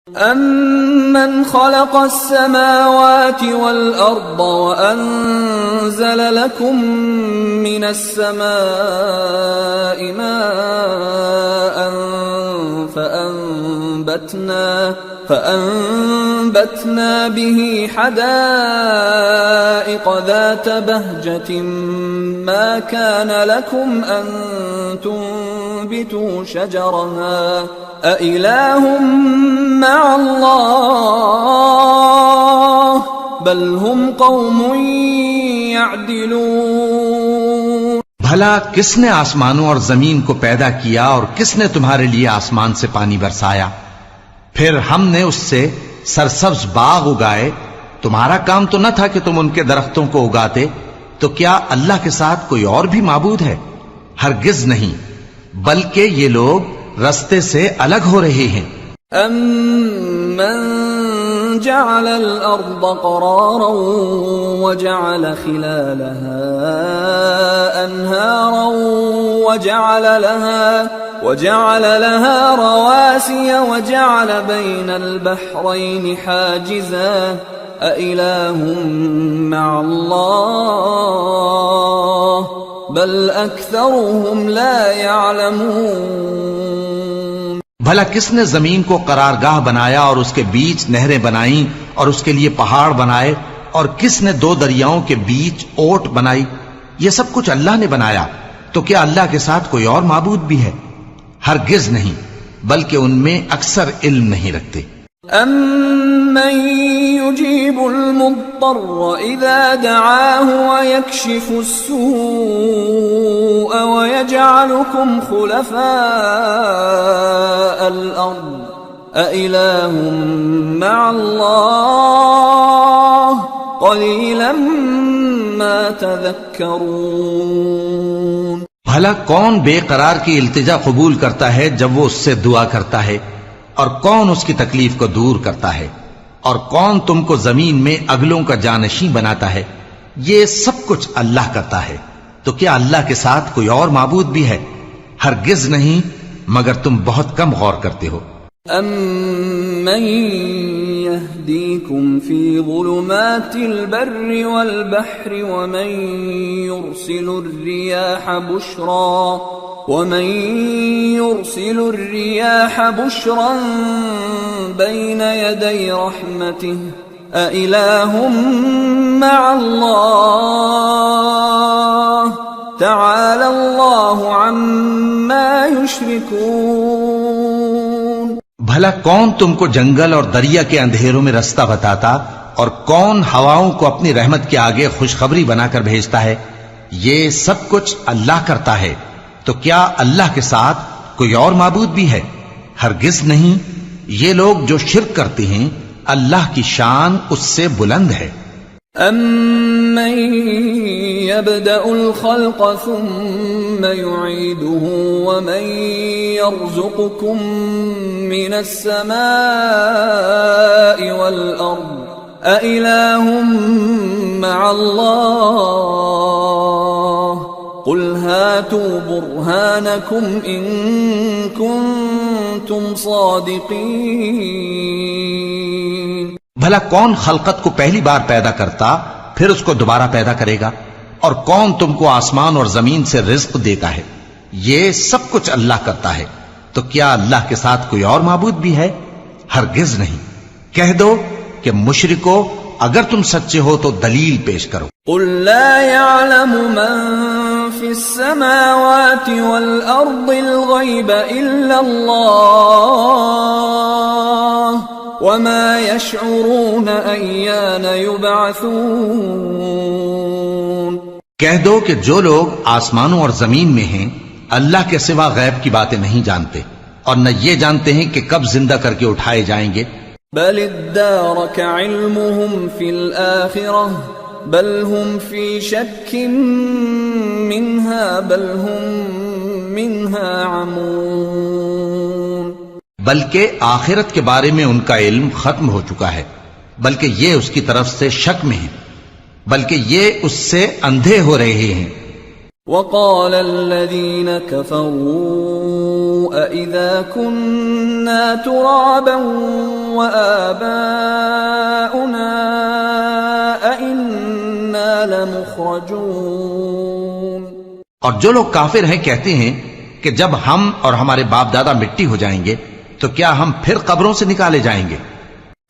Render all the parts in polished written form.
أَمَّنْ خَلَقَ السَّمَاوَاتِ وَالْأَرْضَ وَأَنزَلَ لَكُم مِّنَ السَّمَاءِ مَاءً فَأَنبَتْنَا بِهِ حَدَائِقَ ذَاتَ بَهْجَةٍ مَّا كَانَ لَكُمْ أَن تُنبِتُوا شَجَرَهَا أَإِلَٰهٌ مَّعَ اللَّهِ بَلْ هُمْ قَوْمٌ يَعْدِلُونَ۔ بھلا کس نے آسمانوں اور زمین کو پیدا کیا اور کس نے تمہارے لیے آسمان سے پانی برسایا؟ پھر ہم نے اس سے سرسبز باغ اگائے۔ تمہارا کام تو نہ تھا کہ تم ان کے درختوں کو اگاتے؟ تو کیا اللہ کے ساتھ کوئی اور بھی معبود ہے؟ ہرگز نہیں، بلکہ یہ لوگ رستے سے الگ ہو رہے ہیں۔ أَمَّن جَعَلَ الْأَرْضَ قَرَارًا وَجَعَلَ خِلَالَهَا أَنْهَارًا وَجَعَلَ لَهَا رَوَاسِيَ وَجَعَلَ بَيْنَ الْبَحْرَيْنِ حَاجِزًا أَإِلَٰهٌ مَّعَ اللَّهِ بَلْ أَكْثَرُهُمْ لَا يَعْلَمُونَ۔ بھلا کس نے زمین کو قرارگاہ بنایا اور اس کے بیچ نہریں بنائیں اور اس کے لیے پہاڑ بنائے، اور کس نے دو دریاؤں کے بیچ اوٹ بنائی؟ یہ سب کچھ اللہ نے بنایا، تو کیا اللہ کے ساتھ کوئی اور معبود بھی ہے؟ ہرگز نہیں، بلکہ ان میں اکثر علم نہیں رکھتے۔ أَمَّن يُجِيبُ الْمُضْطَرَّ إِذَا دَعَاهُ وَيَكْشِفُ السُّوءَ وَيَجْعَلُكُمْ خُلَفَاءَ الْأَرْضِ أَإِلَٰهٌ مَّعَ اللَّهِ قَلِيلًا مَّا تَذَكَّرُونَ۔ بھلا کون بے قرار کی التجا قبول کرتا ہے جب وہ اس سے دعا کرتا ہے، اور کون اس کی تکلیف کو دور کرتا ہے، اور کون تم کو زمین میں اگلوں کا جانشین بناتا ہے؟ یہ سب کچھ اللہ کرتا ہے، تو کیا اللہ کے ساتھ کوئی اور معبود بھی ہے؟ ہرگز نہیں، مگر تم بہت کم غور کرتے ہو۔ أَمَّن يَهْدِيكُمْ فِي ظُلُمَاتِ الْبَرِّ وَالْبَحْرِ وَمَن يُرْسِلُ الرِّيَاحَ بُشْرًا بَيْنَ يَدَيْ رَحْمَتِهِ أَإِلَٰهٌ مَّعَ اللَّهِ تَعَالَى اللَّهُ عَمَّا يُشْرِكُونَ۔ بھلا کون تم کو جنگل اور دریا کے اندھیروں میں رستہ بتاتا، اور کون ہواؤں کو اپنی رحمت کے آگے خوشخبری بنا کر بھیجتا ہے؟ یہ سب کچھ اللہ کرتا ہے، تو کیا اللہ کے ساتھ کوئی اور معبود بھی ہے؟ ہرگز نہیں، یہ لوگ جو شرک کرتے ہیں اللہ کی شان اس سے بلند ہے۔ أَمَّن يَبْدَأُ الْخَلْقَ ثُمَّ يُعِيدُهُ وَمَن يَرْزُقُكُم مِّنَ السَّمَاءِ وَالْأَرْضِ أَإِلَٰهٌ مَّعَ اللَّهِ قُلْ هَاتُوا بُرْهَانَكُمْ إِن كُنتُمْ صَادِقِينَ۔ بھلا کون خلقت کو پہلی بار پیدا کرتا پھر اس کو دوبارہ پیدا کرے گا؟ اور کون تم کو آسمان اور زمین سے رزق دیتا ہے؟ یہ سب کچھ اللہ کرتا ہے، تو کیا اللہ کے ساتھ کوئی اور معبود بھی ہے؟ ہرگز نہیں۔ کہہ دو کہ مشرکو، اگر تم سچے ہو تو دلیل پیش کرو۔ قُل لَّا يَعْلَمُ مَن فِي السَّمَاوَاتِ وَالْأَرْضِ الْغَيْبَ إِلَّا اللَّهُ وَمَا يَشْعُرُونَ أَيَّانَ يُبْعَثُونَ۔ کہہ دو کہ جو لوگ آسمانوں اور زمین میں ہیں اللہ کے سوا غیب کی باتیں نہیں جانتے، اور نہ یہ جانتے ہیں کہ کب زندہ کر کے اٹھائے جائیں گے۔ بَلِ ادَّارَكَ عِلْمُهُمْ فِي الْآخِرَةِ بَلْ هُمْ فِي شَكٍّ مِّنْهَا بَلْ هُمْ مِنْهَا عَمُونَ۔ بلکہ آخرت کے بارے میں ان کا علم ختم ہو چکا ہے، بلکہ یہ اس کی طرف سے شک میں ہیں، بلکہ یہ اس سے اندھے ہو رہے ہیں۔ وَقَالَ الَّذِينَ كَفَرُوا أَإِذَا كُنَّا تُرَابًا وَآبَاؤُنَا أَإِنَّا لَمُخْرَجُونَ۔ اور جو لوگ کافر ہیں کہتے ہیں کہ جب ہم اور ہمارے باپ دادا مٹی ہو جائیں گے تو کیا ہم پھر قبروں سے نکالے جائیں گے؟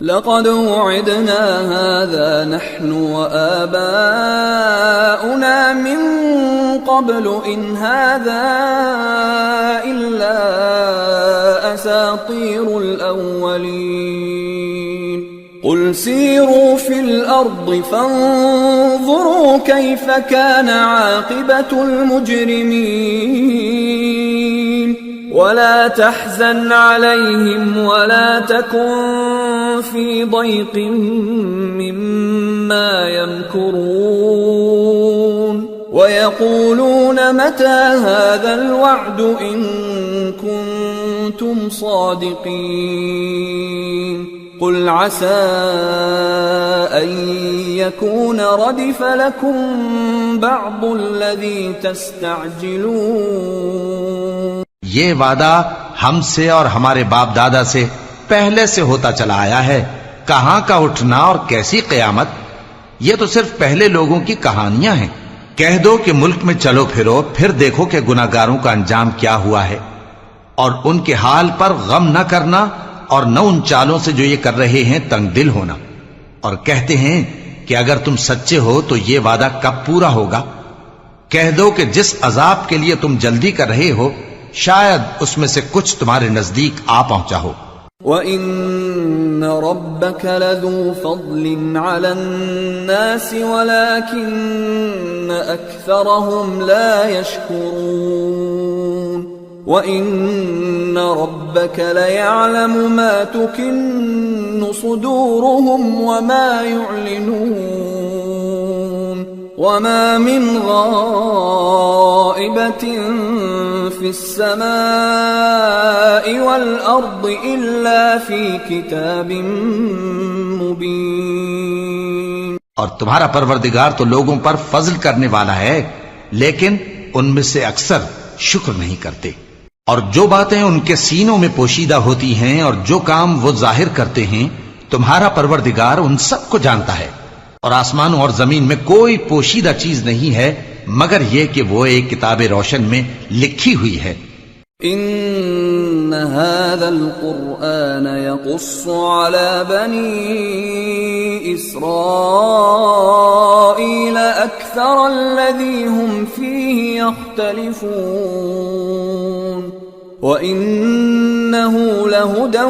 لَقَدْ وُعِدْنَا هَذَا نَحْنُ وَآبَاؤُنَا مِن قَبْلُ إِنْ هَذَا إِلَّا أَسَاطِيرُ الْأَوَّلِينَ قُلْ سِيرُوا فِي الْأَرْضِ فَانظُرُوا كَيْفَ كَانَ عَاقِبَةُ الْمُجْرِمِينَ وَلَا تَحْزَنْ عَلَيْهِمْ وَلَا تَكُنْ في ضيق مما يمكرون ويقولون متى هذا الوعد إن كنتم صادقين قل عسى أن يكون ردف لكم بعض الذي تستعجلون۔ یہ وعدہ ہم سے اور ہمارے باپ دادا سے پہلے سے ہوتا چلا آیا ہے، کہاں کا اٹھنا اور کیسی قیامت، یہ تو صرف پہلے لوگوں کی کہانیاں ہیں۔ کہہ دو کہ ملک میں چلو پھرو، پھر دیکھو کہ گناہگاروں کا انجام کیا ہوا ہے، اور ان کے حال پر غم نہ کرنا اور نہ ان چالوں سے جو یہ کر رہے ہیں تنگ دل ہونا، اور کہتے ہیں کہ اگر تم سچے ہو تو یہ وعدہ کب پورا ہوگا؟ کہہ دو کہ جس عذاب کے لیے تم جلدی کر رہے ہو شاید اس میں سے کچھ تمہارے نزدیک آ پہنچا ہو۔ وَإِنَّ رَبَّكَ لَذُو فَضْلٍ عَلَى النَّاسِ وَلَكِنَّ أَكْثَرَهُمْ لَا يَشْكُرُونَ وَإِنَّ رَبَّكَ لَيَعْلَمُ مَا تُكِنُّ صُدُورُهُمْ وَمَا يُعْلِنُونَ وَمَا مِنْ غَائِبَةٍ فِي السَّمَاءِ وَالْأَرْضِ إِلَّا فِي كِتَابٍ مُبِينٍ۔ اور تمہارا پروردگار تو لوگوں پر فضل کرنے والا ہے، لیکن ان میں سے اکثر شکر نہیں کرتے۔ اور جو باتیں ان کے سینوں میں پوشیدہ ہوتی ہیں اور جو کام وہ ظاہر کرتے ہیں تمہارا پروردگار ان سب کو جانتا ہے۔ اور آسمانوں اور زمین میں کوئی پوشیدہ چیز نہیں ہے مگر یہ کہ وہ ایک کتاب روشن میں لکھی ہوئی ہے۔ ان هذا القرآن يقص على بني إسرائيل أكثر الذي هم فيه يختلفون وإنه لهدى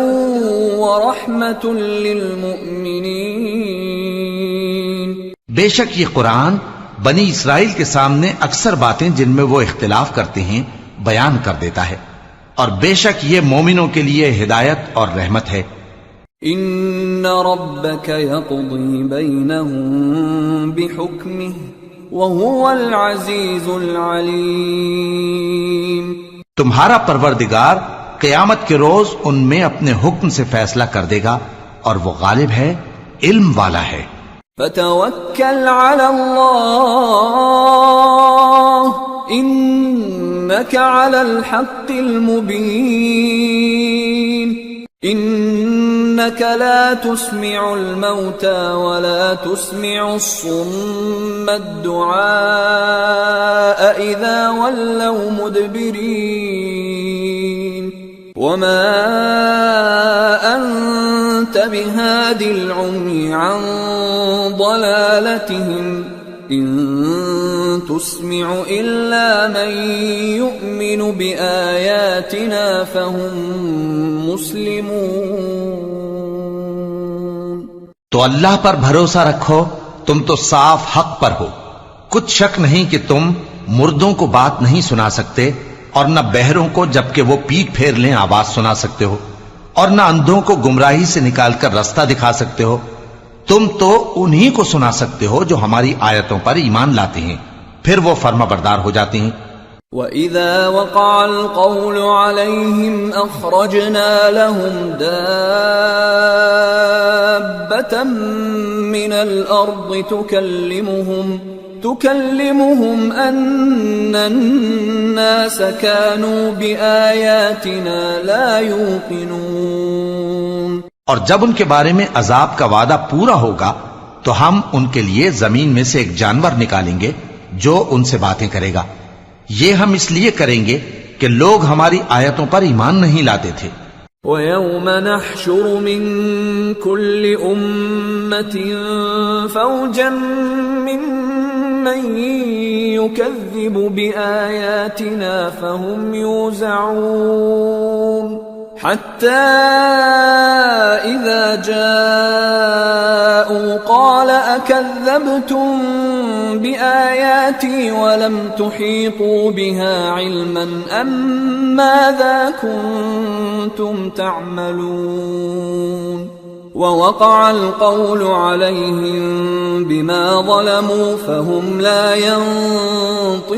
ورحمة للمؤمنين۔ بے شک یہ قرآن بنی اسرائیل کے سامنے اکثر باتیں جن میں وہ اختلاف کرتے ہیں بیان کر دیتا ہے، اور بے شک یہ مومنوں کے لیے ہدایت اور رحمت ہے۔ ان ربك يقضي بينهم بحكمه وهو العزيز العليم۔ تمہارا پروردگار قیامت کے روز ان میں اپنے حکم سے فیصلہ کر دے گا اور وہ غالب ہے، علم والا ہے۔ فتوکل علی اللہ انک علی الحق المبین۔ انک لا تسمع الموتى ولا تسمع الصم الدعاء اذا ولوا مدبرین وما انت بهاد العمي عن ضلالتهم ان تسمع الا من يؤمن بآياتنا فهم مسلمون۔ تو اللہ پر بھروسہ رکھو، تم تو صاف حق پر ہو۔ کچھ شک نہیں کہ تم مردوں کو بات نہیں سنا سکتے اور نہ بہروں کو جبکہ وہ پیٹ پھیر لیں آواز سنا سکتے ہو، اور نہ اندھوں کو گمراہی سے نکال کر رستہ دکھا سکتے ہو۔ تم تو انہی کو سنا سکتے ہو جو ہماری آیتوں پر ایمان لاتے ہیں، پھر وہ فرما بردار ہو جاتے ہیں۔ وَإِذَا وَقَعَ الْقَوْلُ عَلَيْهِمْ أَخْرَجْنَا لَهُمْ دَابَّةً مِّنَ الْأَرْضِ تكلمهم أن الناس كانوا بآياتنا لا يوقنون۔ اور جب ان کے بارے میں عذاب کا وعدہ پورا ہوگا تو ہم ان کے لیے زمین میں سے ایک جانور نکالیں گے جو ان سے باتیں کرے گا۔ یہ ہم اس لیے کریں گے کہ لوگ ہماری آیتوں پر ایمان نہیں لاتے تھے۔ وَيَوْمَ نَحْشُرُ مِن كُلِّ أُمَّةٍ فَوْجًا مِّمَّن يُكَذِّبُ بِآيَاتِنَا فَهُمْ يُوزَعُونَ حَتَّى إِذَا جَاءُوا قَالَ أَكَذَّبْتُم بِآيَاتِي وَلَمْ تُحِيطُوا بِهَا عِلْمًا أَمْ مَاذَا كُنتُمْ تَعْمَلُونَ وَوَقَعَ الْقَوْلُ عَلَيْهِمْ بِمَا ظَلَمُوا فَهُمْ لَا يَنطِقُونَ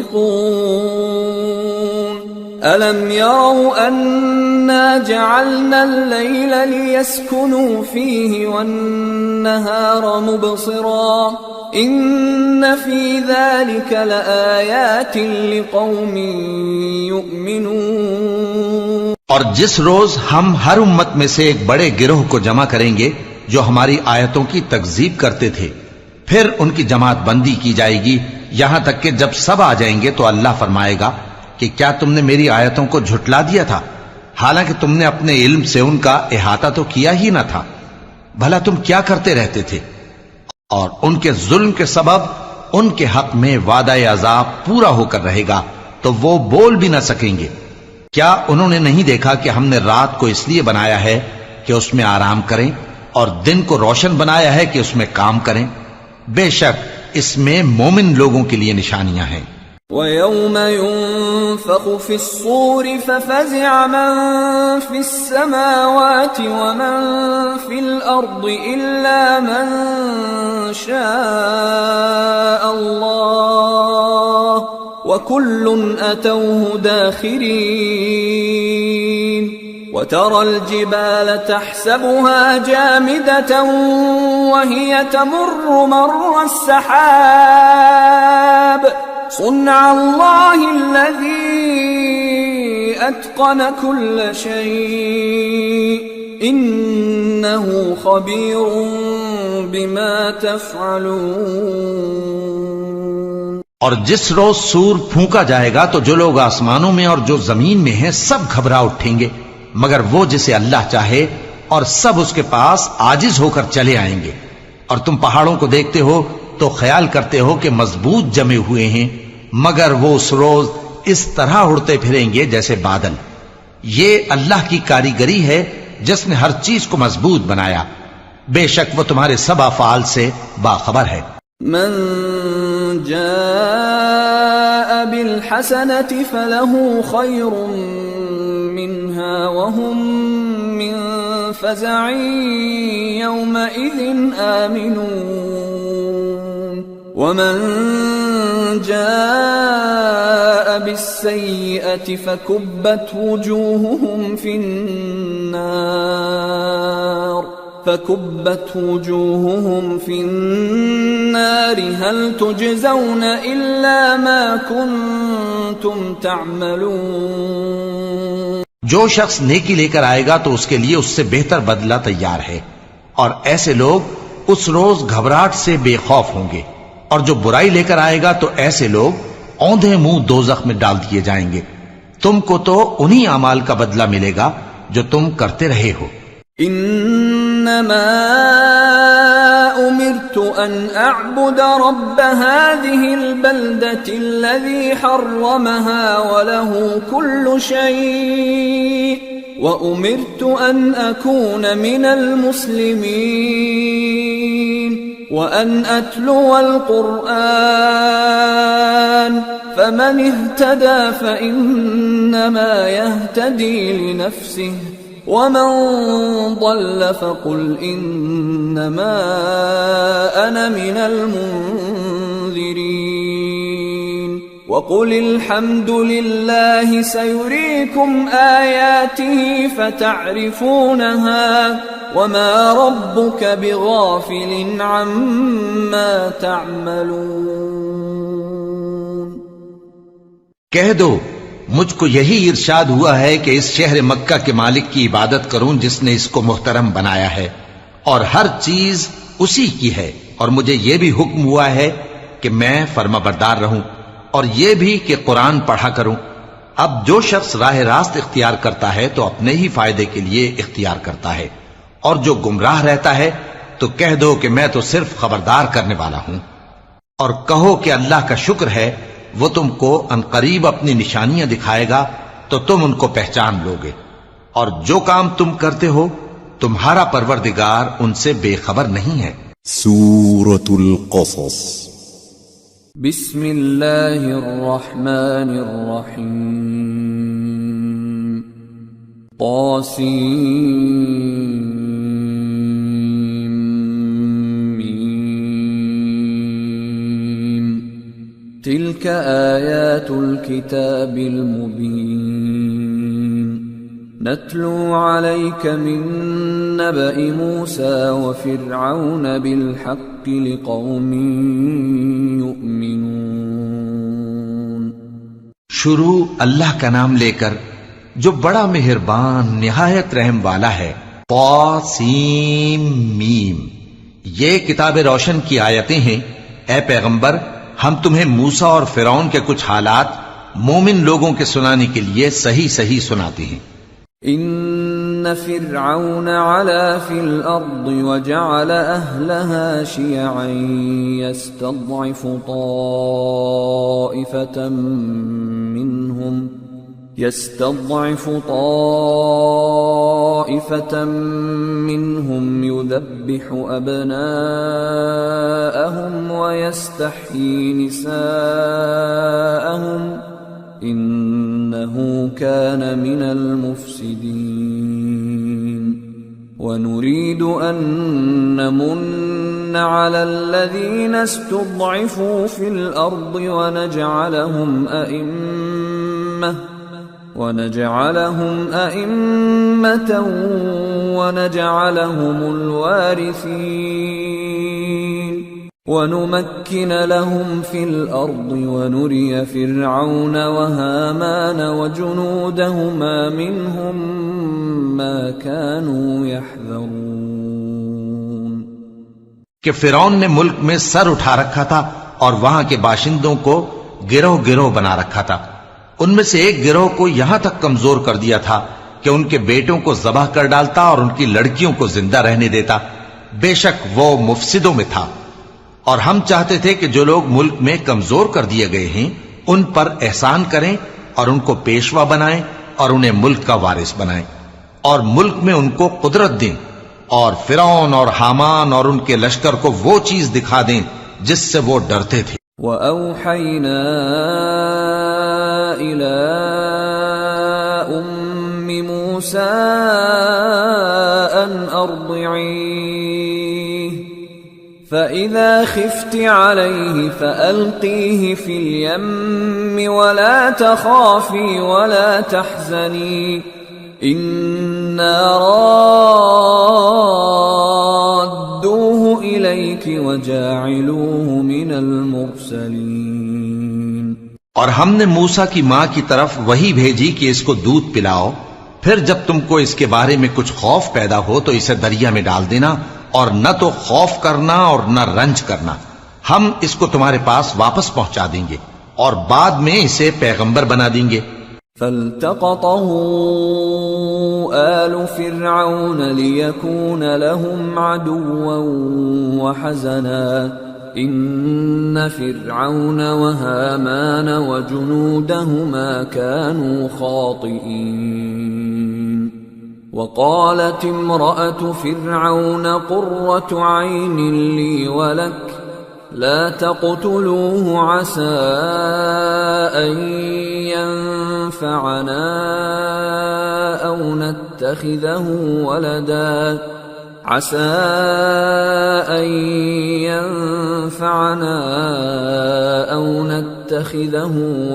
أَلَمْ يَرَوْا أَنَّا جَعَلْنَا اللَّيْلَ لِيَسْكُنُوا فِيهِ وَالنَّهَارَ مُبْصِرًا إِنَّ فِي ذَلِكَ لَآيَاتٍ لِقَوْمٍ يُؤْمِنُونَ۔ اور جس روز ہم ہر امت میں سے ایک بڑے گروہ کو جمع کریں گے جو ہماری آیتوں کی تکذیب کرتے تھے، پھر ان کی جماعت بندی کی جائے گی یہاں تک کہ جب سب آ جائیں گے تو اللہ فرمائے گا کہ کیا تم نے میری آیتوں کو جھٹلا دیا تھا، حالانکہ تم نے اپنے علم سے ان کا احاطہ تو کیا ہی نہ تھا، بھلا تم کیا کرتے رہتے تھے؟ اور ان کے ظلم کے سبب ان کے حق میں وعدہ عذاب پورا ہو کر رہے گا تو وہ بول بھی نہ سکیں گے۔ کیا انہوں نے نہیں دیکھا کہ ہم نے رات کو اس لیے بنایا ہے کہ اس میں آرام کریں اور دن کو روشن بنایا ہے کہ اس میں کام کریں؟ بے شک اس میں مومن لوگوں کے لیے نشانیاں ہیں۔ وَيَوْمَ يُنفَخُ فِي الصُّورِ فَفَزِعَ مَن فِي السَّمَاوَاتِ وَمَن فِي الْأَرْضِ إِلَّا مَن شَاءَ اللَّهُ وَكُلٌّ أَتَوْهُ دَاخِرِينَ وَتَرَى الْجِبَالَ تَحْسَبُهَا جَامِدَةً وَهِيَ تَمُرُّ مَرَّ السَّحَابِ صُنْعَ اللَّهِ الَّذِي أَتْقَنَ كُلَّ شَيْءٍ إِنَّهُ خَبِيرٌ بِمَا تَفْعَلُونَ۔ اور جس روز سور پھونکا جائے گا تو جو لوگ آسمانوں میں اور جو زمین میں ہیں سب گھبرا اٹھیں گے مگر وہ جسے اللہ چاہے، اور سب اس کے پاس عاجز ہو کر چلے آئیں گے۔ اور تم پہاڑوں کو دیکھتے ہو تو خیال کرتے ہو کہ مضبوط جمے ہوئے ہیں، مگر وہ اس روز اس طرح اڑتے پھریں گے جیسے بادل۔ یہ اللہ کی کاریگری ہے جس نے ہر چیز کو مضبوط بنایا، بے شک وہ تمہارے سب افعال سے باخبر ہے۔ من جاء بالحسنة فله خير منها وهم من فزع يومئذ آمنون ومن جاء بالسيئة فكبت وجوههم في النار هل تجزون إلا ما كنتم تعملون۔ جو شخص نیکی لے کر آئے گا تو اس کے لیے اس سے بہتر بدلہ تیار ہے، اور ایسے لوگ اس روز گھبراہٹ سے بے خوف ہوں گے، اور جو برائی لے کر آئے گا تو ایسے لوگ اوندھے منہ دوزخ میں ڈال دیے جائیں گے۔ تم کو تو انہی اعمال کا بدلہ ملے گا جو تم کرتے رہے ہو۔ انما امرت ان اعبد رب هذه البلدة الذي حرمها وله كل شيء وامرت ان اكون من المسلمين وان اتلو القرآن فمن اهتدى فانما يهتدي لنفسه ومن ضل فقل انما انا من المنذرين وقل الحمد لله سيريكم آياته فتعرفونها وما ربك بغافل عما تعملون۔ کہہ دو مجھ کو یہی ارشاد ہوا ہے کہ اس شہر مکہ کے مالک کی عبادت کروں جس نے اس کو محترم بنایا ہے، اور ہر چیز اسی کی ہے، اور مجھے یہ بھی حکم ہوا ہے کہ میں فرما بردار رہوں، اور یہ بھی کہ قرآن پڑھا کروں۔ اب جو شخص راہ راست اختیار کرتا ہے تو اپنے ہی فائدے کے لیے اختیار کرتا ہے، اور جو گمراہ رہتا ہے تو کہہ دو کہ میں تو صرف خبردار کرنے والا ہوں۔ اور کہو کہ اللہ کا شکر ہے وہ تم کو عنقریب اپنی نشانیاں دکھائے گا تو تم ان کو پہچان لوگے، اور جو کام تم کرتے ہو تمہارا پروردگار ان سے بے خبر نہیں ہے۔ سورة القصص بسم اللہ الرحمن الرحیم طاسیم تلك آیات الكتاب المبین نتلو علیک من نبأ موسى وفرعون بالحق لقوم یؤمنون۔ شروع اللہ کا نام لے کر جو بڑا مہربان نہایت رحم والا ہے۔ طاسیم میم، یہ کتاب روشن کی آیتیں ہیں۔ اے پیغمبر، ہم تمہیں موسیٰ اور فرعون کے کچھ حالات مومن لوگوں کے سنانے کے لیے صحیح صحیح سناتے ہیں۔ ان فرعون علا فی الارض وجعل اہلها شیعا يستضعف طائفة منهم يذبح ابناءهم ويستحيي نساءهم انه كان من المفسدين ونريد ان نمن على الذين استضعفوا في الارض ونجعلهم أئمة ونجعلهم الوارثين ونمكن لهم في الأرض ونري فرعون وهامان وجنودهما منهم ما كانوا يحذرون۔ کہ فرعون نے ملک میں سر اٹھا رکھا تھا اور وہاں کے باشندوں کو گروہ گروہ بنا رکھا تھا۔ ان میں سے ایک گروہ کو یہاں تک کمزور کر دیا تھا کہ ان کے بیٹوں کو ذبح کر ڈالتا اور ان کی لڑکیوں کو زندہ رہنے دیتا۔ بے شک وہ مفسدوں میں تھا۔ اور ہم چاہتے تھے کہ جو لوگ ملک میں کمزور کر دیے گئے ہیں ان پر احسان کریں اور ان کو پیشوا بنائیں اور انہیں ملک کا وارث بنائیں، اور ملک میں ان کو قدرت دیں، اور فرعون اور حامان اور ان کے لشکر کو وہ چیز دکھا دیں جس سے وہ ڈرتے تھے۔ وَأَوْحَيْنَا إِلَىٰ أُمِّ مُوسَىٰ أَنْ أَرْضِعِيهِ فَإِذَا خِفْتِ عَلَيْهِ فَأَلْقِيهِ فِي الْيَمِّ وَلَا تَخَافِي وَلَا تَحْزَنِي إِنَّا رَادُّوهُ إِلَيْكِ وَجَاعِلُوهُ مِنَ الْمُرْسَلِينَ۔ اور ہم نے موسیٰ کی ماں کی طرف وہی بھیجی کہ اس کو دودھ پلاؤ، پھر جب تم کو اس کے بارے میں کچھ خوف پیدا ہو تو اسے دریا میں ڈال دینا، اور نہ تو خوف کرنا اور نہ رنج کرنا، ہم اس کو تمہارے پاس واپس پہنچا دیں گے اور بعد میں اسے پیغمبر بنا دیں گے۔ فالتقطه آل فرعون ليكون لهم عدوا وحزنا إن فرعون وهامان وجنودهما كانوا خاطئين۔ وقالت امرأة فرعون قرة عين لي ولك لا تقتلوه عسى أن ينفعنا أو نتخذه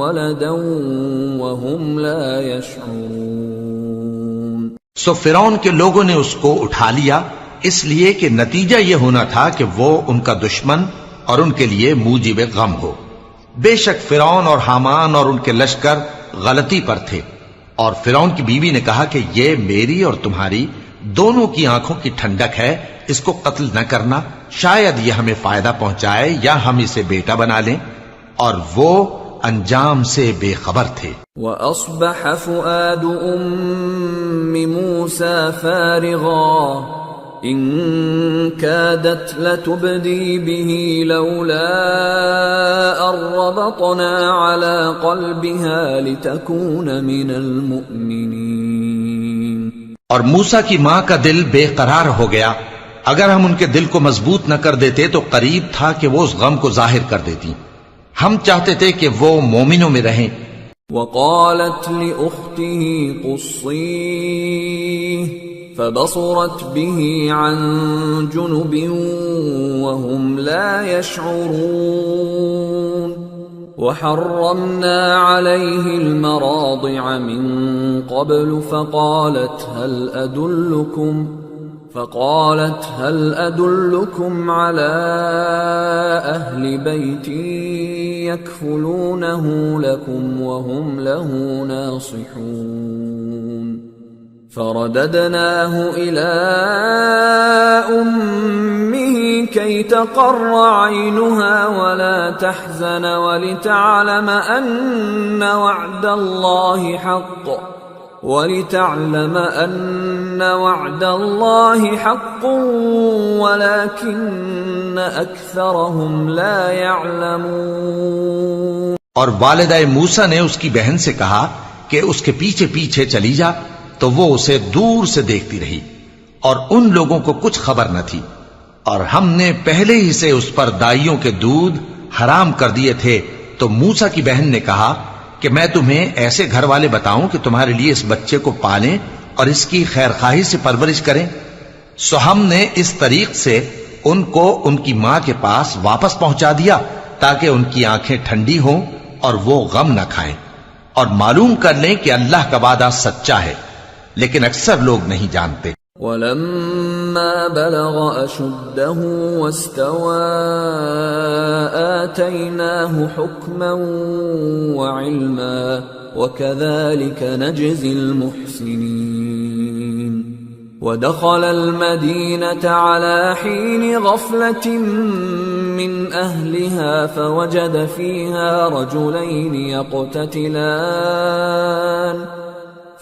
ولدا وهم لا يشعرون۔ سو فرعون کے لوگوں نے اس کو اٹھا لیا، اس لیے کہ نتیجہ یہ ہونا تھا کہ وہ ان کا دشمن اور ان کے لیے موجب غم ہو، بے شک فرعون اور حامان اور ان کے لشکر غلطی پر تھے، اور فرعون کی بیوی نے کہا کہ یہ میری اور تمہاری دونوں کی آنکھوں کی ٹھنڈک ہے، اس کو قتل نہ کرنا، شاید یہ ہمیں فائدہ پہنچائے یا ہم اسے بیٹا بنا لیں، اور وہ انجام سے بے خبر تھے۔ وَأَصْبَحَ فُؤَادُ أُمِّ مُوسَى فَارِغًا إِن كَادَتْ لَتُبْدِي بِهِ لَوْلَا أَن رَّبَطْنَا عَلَى قَلْبِهَا لِتَكُونَ مِنَ الْمُؤْمِنِينَ۔ اور موسیٰ کی ماں کا دل بے قرار ہو گیا، اگر ہم ان کے دل کو مضبوط نہ کر دیتے تو قریب تھا کہ وہ اس غم کو ظاہر کر دیتی، ہم چاہتے تھے کہ وہ مومنوں میں رہیں۔ وقالت لأخته قصيه فبصرت به عن جنب وهم لا يشعرون وحرمنا عليه المراضع من قبل فقالت هل أدلكم على أهل بيت يكفلونه لكم وهم له ناصحون فرددناه إلى أمه كي تقر عينها ولا تحزن ولتعلم أن وعد الله حق ولكن أكثرهم لا يعلمون۔ اور والدہ موسیٰ نے اس کی بہن سے کہا کہ اس کے پیچھے پیچھے چلی جا، تو وہ اسے دور سے دیکھتی رہی، اور ان لوگوں کو کچھ خبر نہ تھی، اور ہم نے پہلے ہی سے اس پر دائیوں کے دودھ حرام کر دیے تھے۔ تو موسیٰ کی بہن نے کہا کہ میں تمہیں ایسے گھر والے بتاؤں کہ تمہارے لیے اس بچے کو پالیں اور اس کی خیر خواہی سے پرورش کریں۔ سو ہم نے اس طریق سے ان کو ان کی ماں کے پاس واپس پہنچا دیا تاکہ ان کی آنکھیں ٹھنڈی ہوں اور وہ غم نہ کھائیں، اور معلوم کر لیں کہ اللہ کا وعدہ سچا ہے، لیکن اکثر لوگ نہیں جانتے۔ وَلَمَّا بَلَغَ أَشُدَّهُ وَاسْتَوَى آتَيْنَاهُ حُكْمًا وَعِلْمًا وَكَذَلِكَ نَجْزِي الْمُحْسِنِينَ۔ وَدَخَلَ الْمَدِينَةَ عَلَى حِينِ غَفْلَةٍ مِّنْ أَهْلِهَا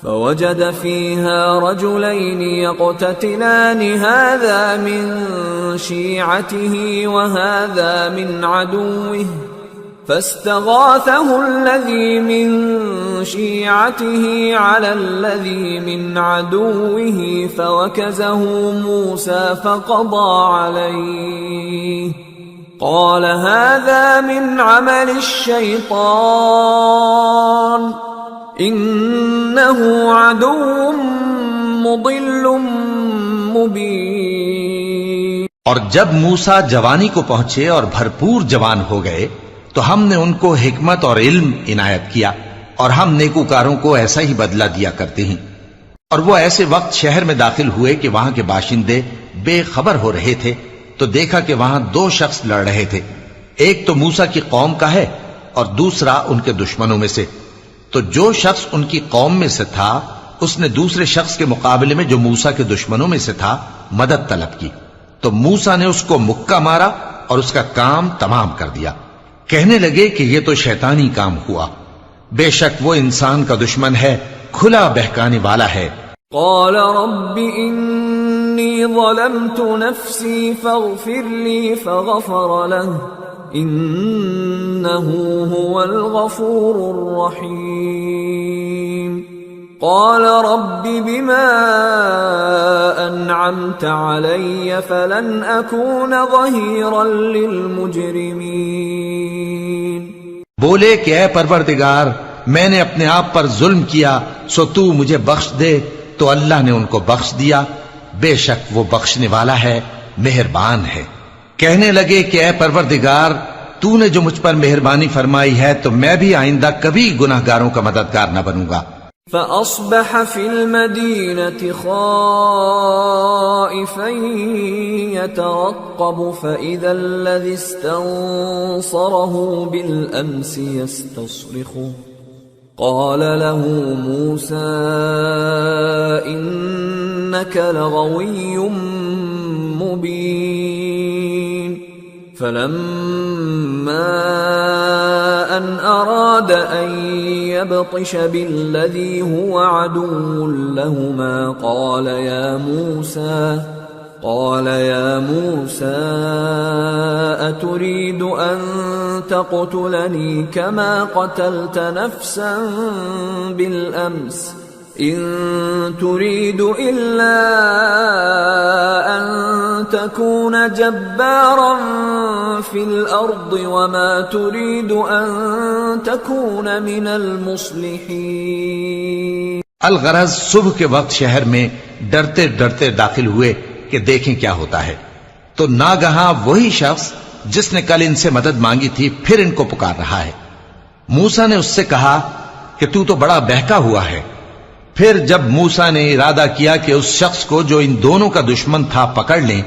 فَوَجَدَ فِيهَا رجلين يقتتلان هذا من شيعته وهذا من عدوه فاستغاثه الذي من شيعته على الذي من عدوه فوكزه موسى فقضى عليه قال هذا من عمل الشيطان انه عدو مضل مبین۔ اور جب موسیٰ جوانی کو پہنچے اور بھرپور جوان ہو گئے تو ہم نے ان کو حکمت اور علم عنایت کیا، اور ہم نیکوکاروں کو ایسا ہی بدلہ دیا کرتے ہیں۔ اور وہ ایسے وقت شہر میں داخل ہوئے کہ وہاں کے باشندے بے خبر ہو رہے تھے، تو دیکھا کہ وہاں دو شخص لڑ رہے تھے، ایک تو موسیٰ کی قوم کا ہے اور دوسرا ان کے دشمنوں میں سے۔ تو جو شخص ان کی قوم میں سے تھا اس نے دوسرے شخص کے مقابلے میں جو موسیٰ کے دشمنوں میں سے تھا مدد طلب کی، تو موسیٰ نے اس کو مکہ مارا اور اس کا کام تمام کر دیا۔ کہنے لگے کہ یہ تو شیطانی کام ہوا، بے شک وہ انسان کا دشمن ہے، کھلا بہکانے والا ہے۔ قال رب انی ظلمت نفسی فاغفر لی فغفر له انه هو الغفور الرحیم۔ قال رب بما انعمت علی فلن اکون ظہیرا للمجرمین۔ بولے کہ اے پروردگار، میں نے اپنے آپ پر ظلم کیا، سو تو مجھے بخش دے، تو اللہ نے ان کو بخش دیا، بے شک وہ بخشنے والا ہے، مہربان ہے۔ کہنے لگے کہ اے پروردگار، تو نے جو مجھ پر مہربانی فرمائی ہے تو میں بھی آئندہ کبھی گناہگاروں کا مددگار نہ بنوں گا۔ فأصبح في المدينة خائفا يترقب فإذا الذي استنصره بالأمس يستصرخه قال له موسى إنك لغوي مبين فلما أن أراد أن يبطش بالذي هو عدو لهما قال يا موسى أتريد أن تقتلني كما قتلت نفسا بالأمس إن تريد إلا أن تكون جبارا في الأرض وما تريد أن تكون من المصلحين. الغرض صبح کے وقت شہر میں ڈرتے ڈرتے داخل ہوئے کہ دیکھیں کیا ہوتا ہے، تو ناگہاں وہی شخص جس نے کل ان سے مدد مانگی تھی پھر ان کو پکار رہا ہے۔ موسیٰ نے اس سے کہا کہ تو بڑا بہکا ہوا ہے۔ پھر جب موسیٰ نے ارادہ کیا کہ اس شخص کو جو ان دونوں کا دشمن تھا پکڑ لیں،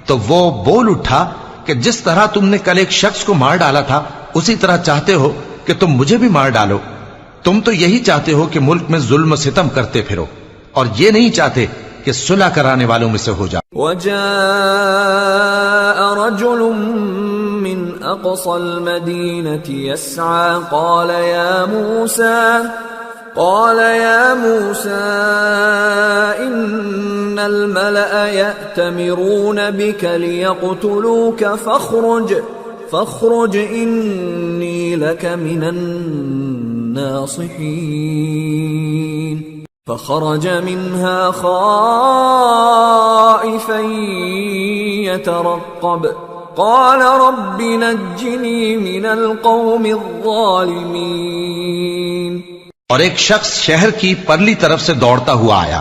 تو وہ بول اٹھا کہ جس طرح تم نے کل ایک شخص کو مار ڈالا تھا اسی طرح چاہتے ہو کہ تم مجھے بھی مار ڈالو۔ تم تو یہی چاہتے ہو کہ ملک میں ظلم و ستم کرتے پھرو، اور یہ نہیں چاہتے کہ صلح کرانے والوں میں سے ہو جاؤ۔ وجاء رجل من أقصى المدينة يسعى قال يا موسى إن الملأ يأتمرون بك ليقتلوك فاخرج إني لك من الناصحين فخرج منها خائفا يترقب قال رب نجني من القوم الظالمين. اور ایک شخص شہر کی پرلی طرف سے دوڑتا ہوا آیا،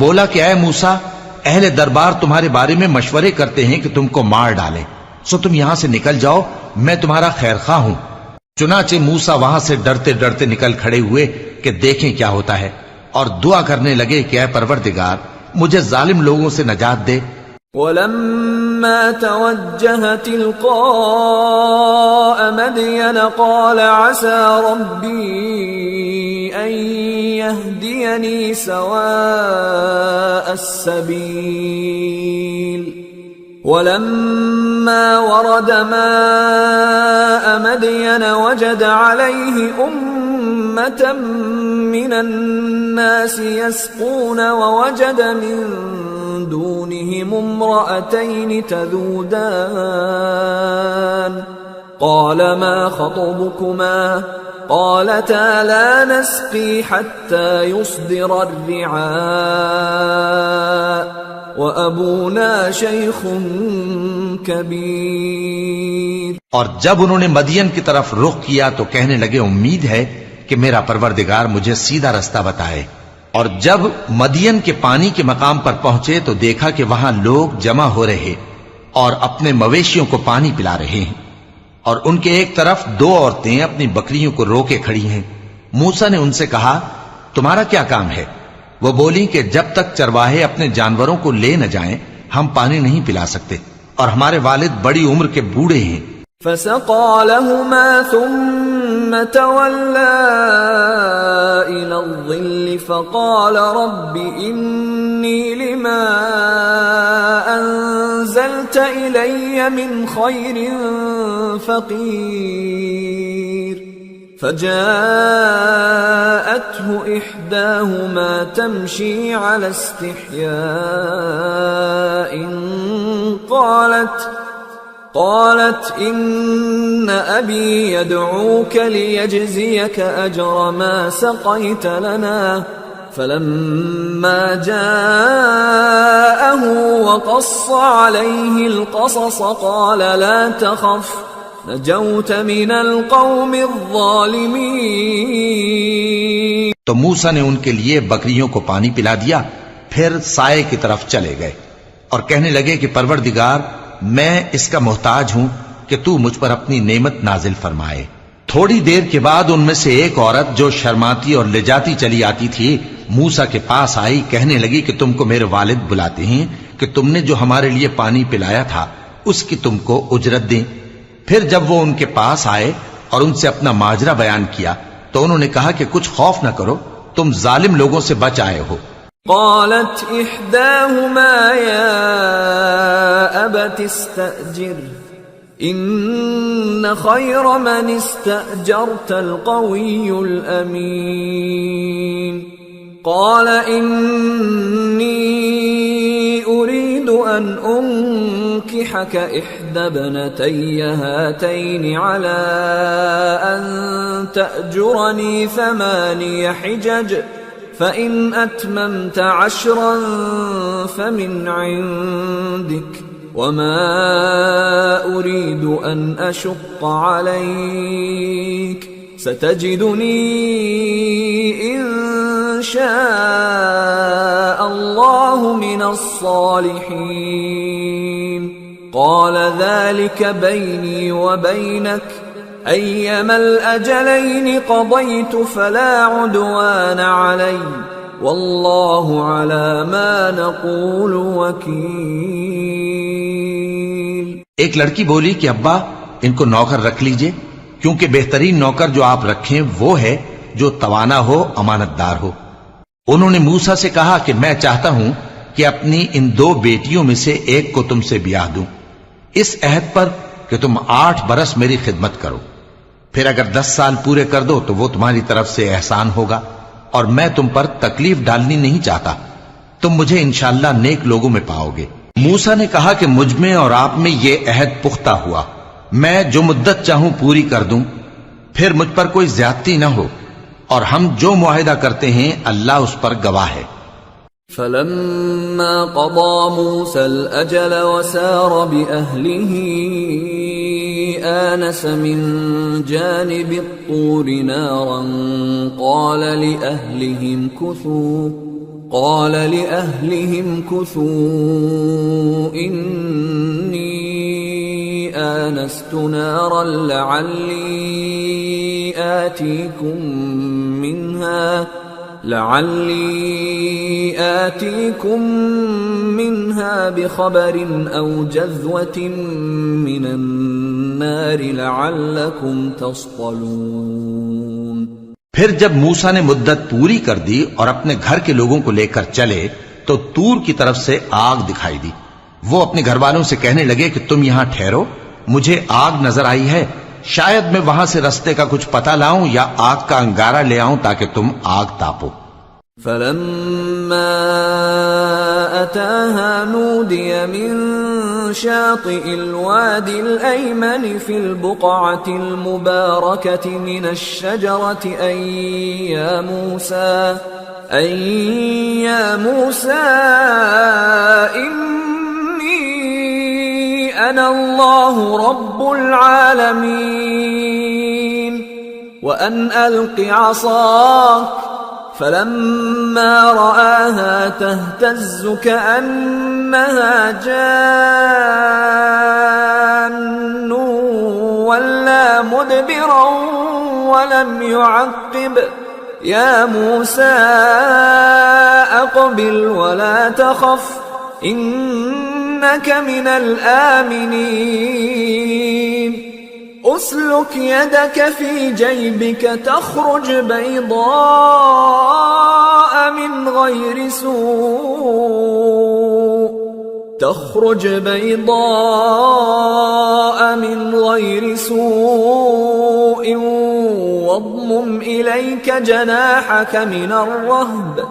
بولا کہ اے موسیٰ، اہل دربار تمہارے بارے میں مشورے کرتے ہیں کہ تم کو مار ڈالیں، سو تم یہاں سے نکل جاؤ، میں تمہارا خیر خواہ ہوں۔ چنانچہ موسیٰ وہاں سے ڈرتے ڈرتے نکل کھڑے ہوئے کہ دیکھیں کیا ہوتا ہے، اور دعا کرنے لگے کہ اے پروردگار مجھے ظالم لوگوں سے نجات دے۔ ولما توجه تلقاء مدين قال عسى ربي أن يهديني سواء السبيل ولما ورد ماء مدين وجد عليه أمة من الناس يسقون ووجد من دونهم امرأتين تذودان قال ما خطبكما قالتا لا نسقي حتى يصدر الرعاء وأبونا شيخ كبير. اور جب انہوں نے مدین کی طرف رخ کیا تو کہنے لگے امید ہے کہ میرا پروردگار مجھے سیدھا رستہ بتائے. اور جب مدین کے پانی کے مقام پر پہنچے تو دیکھا کہ وہاں لوگ جمع ہو رہے اور اپنے مویشیوں کو پانی پلا رہے ہیں، اور ان کے ایک طرف دو عورتیں اپنی بکریوں کو روکے کھڑی ہیں. موسیٰ نے ان سے کہا تمہارا کیا کام ہے؟ وہ بولی کہ جب تک چرواہے اپنے جانوروں کو لے نہ جائیں ہم پانی نہیں پلا سکتے، اور ہمارے والد بڑی عمر کے بوڑھے ہیں. فسقى لهما ثم تولى إلى الظل فقال رب إني لما أنزلت إلي من خير فقير. فجاءته إحداهما تمشي على استحياء قالت إن أبي يدعوك ليجزيك أجر ما سقيت لنا. فلما جاءه وقص عليه القصص قال لا تخف نجوت من القوم الظالمين. تو موسیٰ نے ان کے لیے بکریوں کو پانی پلا دیا، پھر سائے کی طرف چلے گئے اور کہنے لگے کہ پروردگار میں اس کا محتاج ہوں کہ تو مجھ پر اپنی نعمت نازل فرمائے. تھوڑی دیر کے بعد ان میں سے ایک عورت جو شرماتی اور لجاتی چلی آتی تھی موسیٰ کے پاس آئی، کہنے لگی کہ تم کو میرے والد بلاتے ہیں کہ تم نے جو ہمارے لیے پانی پلایا تھا اس کی تم کو اجرت دیں۔ پھر جب وہ ان کے پاس آئے اور ان سے اپنا ماجرا بیان کیا تو انہوں نے کہا کہ کچھ خوف نہ کرو، تم ظالم لوگوں سے بچ آئے ہو۔ قالت إحداهما يا أبت استأجر إن خير من استأجرت القوي الأمين قال إني أريد أن أنكحك إحدى ابنتي هاتين على أن تأجرني 8 حجج فإن أتممت 10 فمن عندك وما أريد أن أشق عليك ستجدني إن شاء الله من الصالحين قال ذلك بيني وبينك أيما الأجلين قضيت فلا عدوان علي والله على ما نقول وكيل۔ ایک لڑکی بولی کہ ابا ان کو نوکر رکھ لیجئے، کیونکہ بہترین نوکر جو آپ رکھیں وہ ہے جو توانا ہو، امانت دار ہو۔ انہوں نے موسیٰ سے کہا کہ میں چاہتا ہوں کہ اپنی ان 2 بیٹیوں میں سے ایک کو تم سے بیاہ دوں، اس عہد پر کہ تم 8 برس میری خدمت کرو، پھر اگر 10 سال پورے کر دو تو وہ تمہاری طرف سے احسان ہوگا، اور میں تم پر تکلیف ڈالنی نہیں چاہتا، تم مجھے انشاءاللہ نیک لوگوں میں پاؤ گے۔ موسیٰ نے کہا کہ مجھ میں اور آپ میں یہ عہد پختہ ہوا، میں جو مدت چاہوں پوری کر دوں، پھر مجھ پر کوئی زیادتی نہ ہو، اور ہم جو معاہدہ کرتے ہیں اللہ اس پر گواہ ہے۔ فلما قضى موسى الأجل وسار بأهله آنس من جانب الطور نارا قال لأهلهم كثوا إني آنست نارا لعلي آتيكم منها بخبر أو جذوة من النار لعلكم تصطلون۔ پھر جب موسیٰ نے مدت پوری کر دی اور اپنے گھر کے لوگوں کو لے کر چلے تو طور کی طرف سے آگ دکھائی دی۔ وہ اپنے گھر والوں سے کہنے لگے کہ تم یہاں ٹھہرو، مجھے آگ نظر آئی ہے، شاید میں وہاں سے رستے کا کچھ پتہ لاؤں یا آگ کا انگارہ لے آؤں تاکہ تم آگ تاپو۔ فلما أتاها نودي من شاطئ الوادي الأيمن في البقعة المباركة من الشجرة أن يا موسى إني أنا الله رب العالمين وأن ألق عصاك فلما رآها تهتز كأنها جان ولا مدبرا ولم يعقب يا موسى أقبل ولا تخف إنك من الآمنين أسلك يدك في جيبك تخرج بيضاء من غير سوء واضمم إليك جناحك من الرهب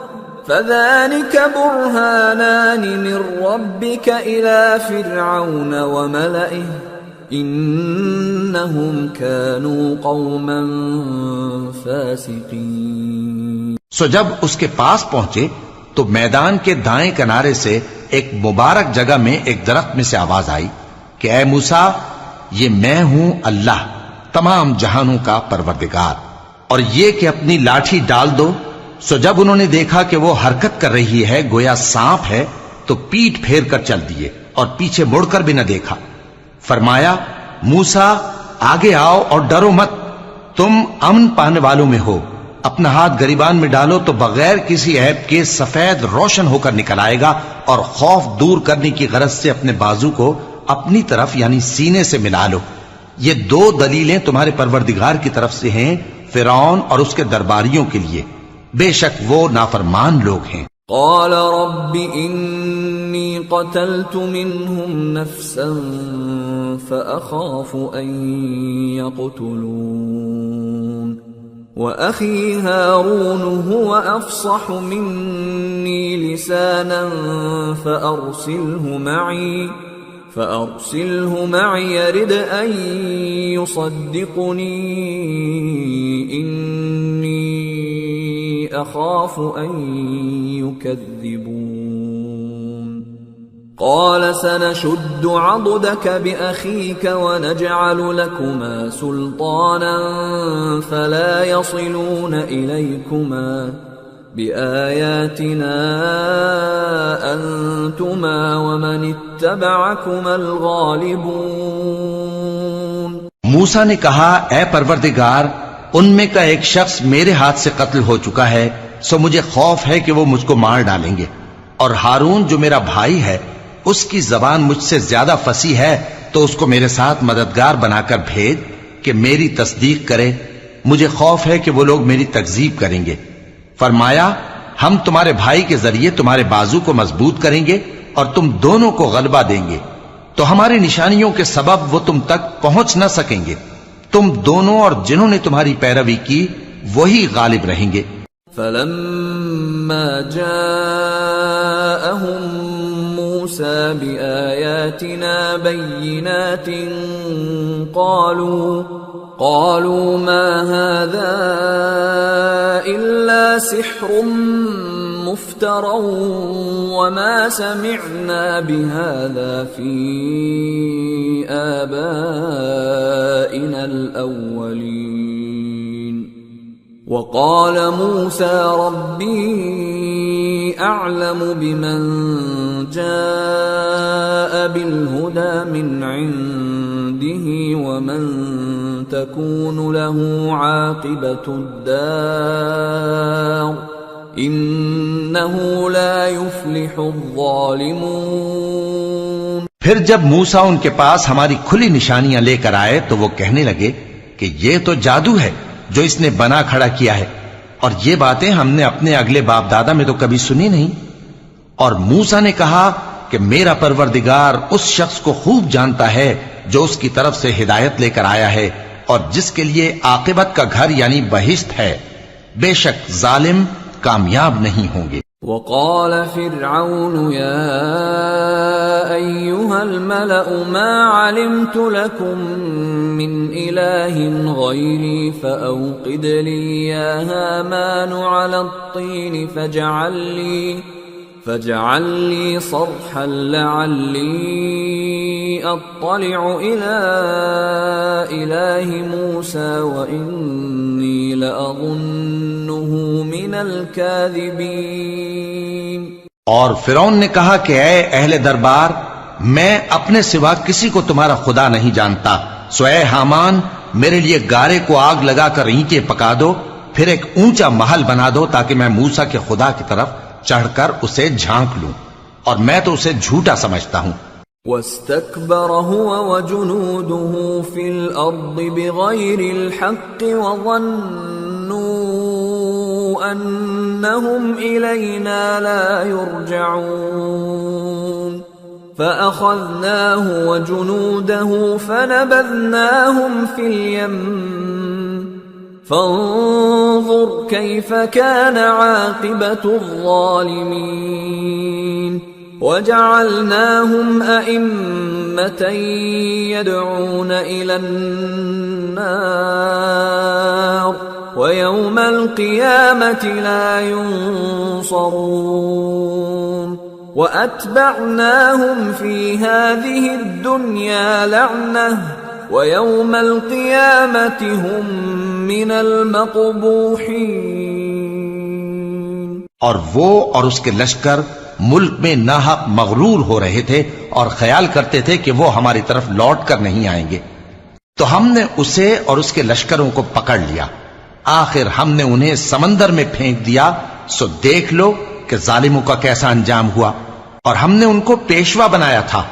فذلك برهانان من ربك إلى فرعون وملئه انہم كانوا قوما فاسقین۔ سو جب اس کے پاس پہنچے تو میدان کے دائیں کنارے سے ایک مبارک جگہ میں ایک درخت میں سے آواز آئی کہ اے موسیٰ، یہ میں ہوں اللہ تمام جہانوں کا پروردگار، اور یہ کہ اپنی لاٹھی ڈال دو۔ سو جب انہوں نے دیکھا کہ وہ حرکت کر رہی ہے گویا سانپ ہے تو پیٹ پھیر کر چل دیے اور پیچھے مڑ کر بھی نہ دیکھا۔ فرمایا موسیٰ آگے آؤ اور ڈرو مت، تم امن پانے والوں میں ہو. اپنا ہاتھ گریبان میں ڈالو تو بغیر کسی عیب کے سفید روشن ہو کر نکل آئے گا، اور خوف دور کرنے کی غرض سے اپنے بازو کو اپنی طرف یعنی سینے سے ملا لو. یہ دو دلیلیں تمہارے پروردگار کی طرف سے ہیں فرعون اور اس کے درباریوں کے لیے، بے شک وہ نافرمان لوگ ہیں. قال رب إني قتلت منهم نفسا فأخاف أن يقتلون وأخي هارون هو أفصح مني لسانا فأرسله معي يرد أن يصدقني إني أخاف أن يكذبون. قال سنشد عضدك بأخيك ونجعل لكما سلطانا فلا يصلون إليكما بآياتنا أنتما ومن اتبعكما الغالبون. موسیٰ نے کہا اے پروردگار ان میں کا ایک شخص میرے ہاتھ سے قتل ہو چکا ہے، سو مجھے خوف ہے کہ وہ مجھ کو مار ڈالیں گے، اور ہارون جو میرا بھائی ہے اس کی زبان مجھ سے زیادہ فصیح ہے، تو اس کو میرے ساتھ مددگار بنا کر بھیج کہ میری تصدیق کرے. مجھے خوف ہے کہ وہ لوگ میری تکذیب کریں گے. فرمایا ہم تمہارے بھائی کے ذریعے تمہارے بازو کو مضبوط کریں گے اور تم دونوں کو غلبہ دیں گے، تو ہماری نشانیوں کے سبب وہ تم تک پہنچ نہ سکیں گے. تم دونوں اور جنہوں نے تمہاری پیروی کی وہی غالب رہیں گے. فلما جاءهم موسى بآياتنا بينات قالوا ما هذا إلا سحر مفترى وما سمعنا بهذا في آبائنا الأولين. وقال موسى ربي أعلم بمن جاء بالهدى من عنده ومن تكون له عاقبة الدار إنه لا يفلح الظالمون. پھر جب موسیٰ ان کے پاس ہماری کھلی نشانیاں لے کر آئے تو وہ کہنے لگے کہ یہ تو جادو ہے جو اس نے بنا کھڑا کیا ہے، اور یہ باتیں ہم نے اپنے اگلے باپ دادا میں تو کبھی سنی نہیں. اور موسیٰ نے کہا کہ میرا پروردگار اس شخص کو خوب جانتا ہے جو اس کی طرف سے ہدایت لے کر آیا ہے اور جس کے لیے عاقبت کا گھر یعنی بہشت ہے. بے شک ظالم کامیاب نہیں ہوں گے. وقال فرعون يا أيها الملأ ما علمت لكم من إله غيري فأوقد لي يا هامان على الطين فاجعل لي صرحا لعلي أطلع إلى إله موسى وإني لأظنه من الكاذبين. اور فرعون نے کہا کہ اے اہل دربار میں اپنے سوا کسی کو تمہارا خدا نہیں جانتا، سو اے حامان میرے لیے گارے کو آگ لگا کر اینٹیں پکا دو، پھر ایک اونچا محل بنا دو تاکہ میں موسیٰ کے خدا کی طرف چڑھ کر اسے جھانک لوں، اور میں تو اسے جھوٹا سمجھتا ہوں. واستكبر هو وجنوده في الأرض بغير الحق وظنوا أنهم إلينا لا يرجعون فأخذناه وجنوده فنبذناهم في اليم فانظر كيف كان عاقبة الظالمين. وجعلناهم أئمة يدعون إلى النار ويوم القيامة لا ينصرون. وأتبعناهم في هذه الدنيا لعنة ويوم القيامة هم من المقبوحين. اور وہ اور اس کے لشکر ملک میں ناحق مغرور ہو رہے تھے اور خیال کرتے تھے کہ وہ ہماری طرف لوٹ کر نہیں آئیں گے. تو ہم نے اسے اور اس کے لشکروں کو پکڑ لیا، آخر ہم نے انہیں سمندر میں پھینک دیا، سو دیکھ لو کہ ظالموں کا کیسا انجام ہوا۔ اور ہم نے ان کو پیشوا بنایا تھا،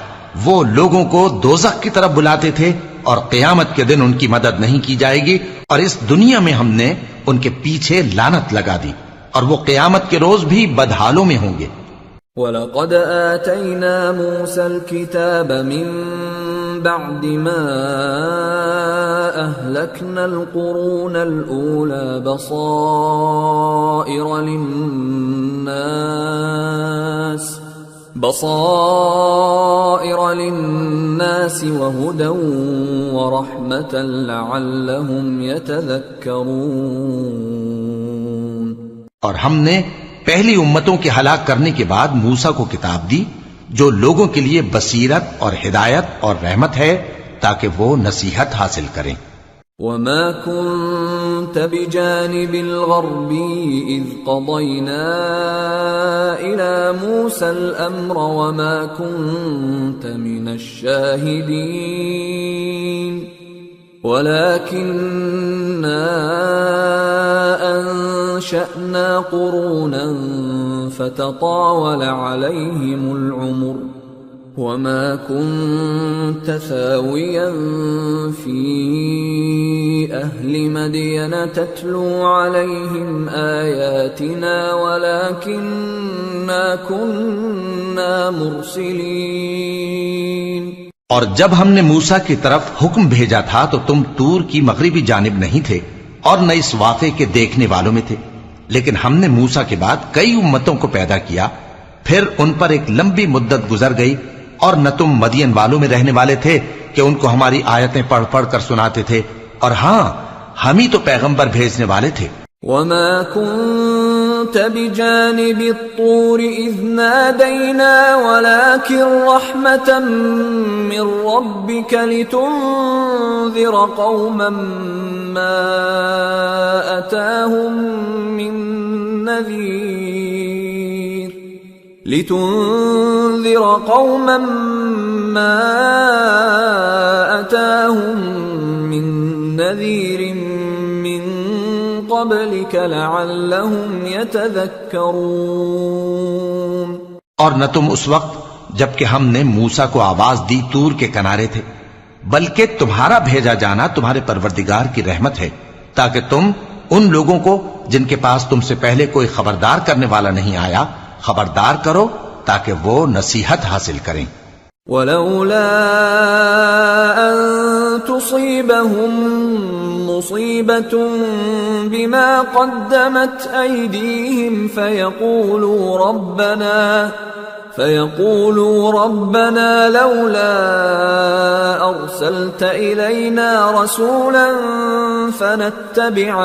وہ لوگوں کو دوزخ کی طرف بلاتے تھے، اور قیامت کے دن ان کی مدد نہیں کی جائے گی، اور اس دنیا میں ہم نے ان کے پیچھے لعنت لگا دی، اور وہ قیامت کے روز بھی بدحالوں میں ہوں گے۔ وَلَقَدْ آتَيْنَا مُوسَى الْكِتَابَ مِن بَعْدِ مَا أَهْلَكْنَا الْقُرُونَ الْأُولَى بَصَائِرَ لِلنَّاسِ وَهُدًى وَرَحْمَةً لَعَلَّهُمْ يَتَذَكَّرُونَ۔ اور ہم نے پہلی امتوں کے ہلاک کرنے کے بعد موسیٰ کو کتاب دی جو لوگوں کے لیے بصیرت اور ہدایت اور رحمت ہے تاکہ وہ نصیحت حاصل کریں۔ وَمَا كُنْتَ بِجَانِبِ الْغَرْبِيِّ إِذْ قَضَيْنَا إِلَى مُوسَى الْأَمْرَ وَمَا كُنْتَ مِنَ الشَّاهِدِينَ وَلَكِنَّا أَنشَأْنَا قُرُونًا فَتَطَاوَلَ عَلَيْهِمُ الْعُمُرُ وَمَا كُنْتَ ثَاوِيًا فِي أَهْلِ مَدْيَنَ تَتْلُو عَلَيْهِمْ آيَاتِنَا وَلَكِنَّا كُنَّا مُرْسِلِينَ۔ اور جب ہم نے موسیٰ کی طرف حکم بھیجا تھا تو تم طور کی مغربی جانب نہیں تھے اور نہ اس واقعے کے دیکھنے والوں میں تھے، لیکن ہم نے موسیٰ کے بعد کئی امتوں کو پیدا کیا، پھر ان پر ایک لمبی مدت گزر گئی، اور نہ تم مدین والوں میں رہنے والے تھے کہ ان کو ہماری آیتیں پڑھ پڑھ کر سناتے تھے، اور ہاں ہم ہی تو پیغمبر بھیجنے والے تھے۔ وَمَا كُنْتَ بِجَانِبِ الطُّورِ إِذْ نَادَيْنَا وَلَكِنْ رَحْمَةً مِّن رَّبِّكَ لِتُنذِرَ قَوْمًا مَّا أَتَاهُم مِّن نَّذِيرٍ مِّن قَبْلِكَ لَعَلَّهُمْ يَتَذَكَّرُونَ۔ اور نہ تم اس وقت جبکہ ہم نے موسیٰ کو آواز دی طور کے کنارے تھے، بلکہ تمہارا بھیجا جانا تمہارے پروردگار کی رحمت ہے تاکہ تم ان لوگوں کو جن کے پاس تم سے پہلے کوئی خبردار کرنے والا نہیں آیا خبردار کرو تاکہ وہ نصیحت حاصل کریں۔ وَلَوْلَا أَن تُصِيبَهُم مُّصِيبَةٌ بِمَا قَدَّمَتْ أَيْدِيهِمْ فَيَقُولُوا رَبَّنَا لَوْلَا أَرْسَلْتَ إِلَيْنَا رَسُولًا فَنَتَّبِعَ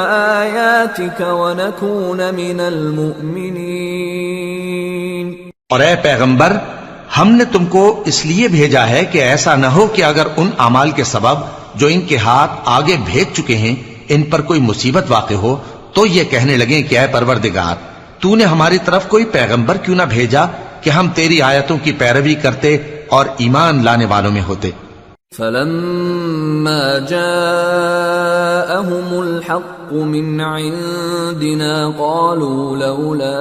آيَاتِكَ وَنَكُونَ مِنَ الْمُؤْمِنِينَ۔ اور اے پیغمبر، ہم نے تم کو اس لیے بھیجا ہے کہ ایسا نہ ہو کہ اگر ان اعمال کے سبب جو ان کے ہاتھ آگے بھیج چکے ہیں ان پر کوئی مصیبت واقع ہو تو یہ کہنے لگیں کہ اے پروردگار تو نے ہماری طرف کوئی پیغمبر کیوں نہ بھیجا کہ ہم تیری آیتوں کی پیروی کرتے اور ایمان لانے والوں میں ہوتے۔ فَلَمَّا جَاءَهُمُ الْحَقُّ مِنْ عِنْدِنَا قَالُوا لَوْلَا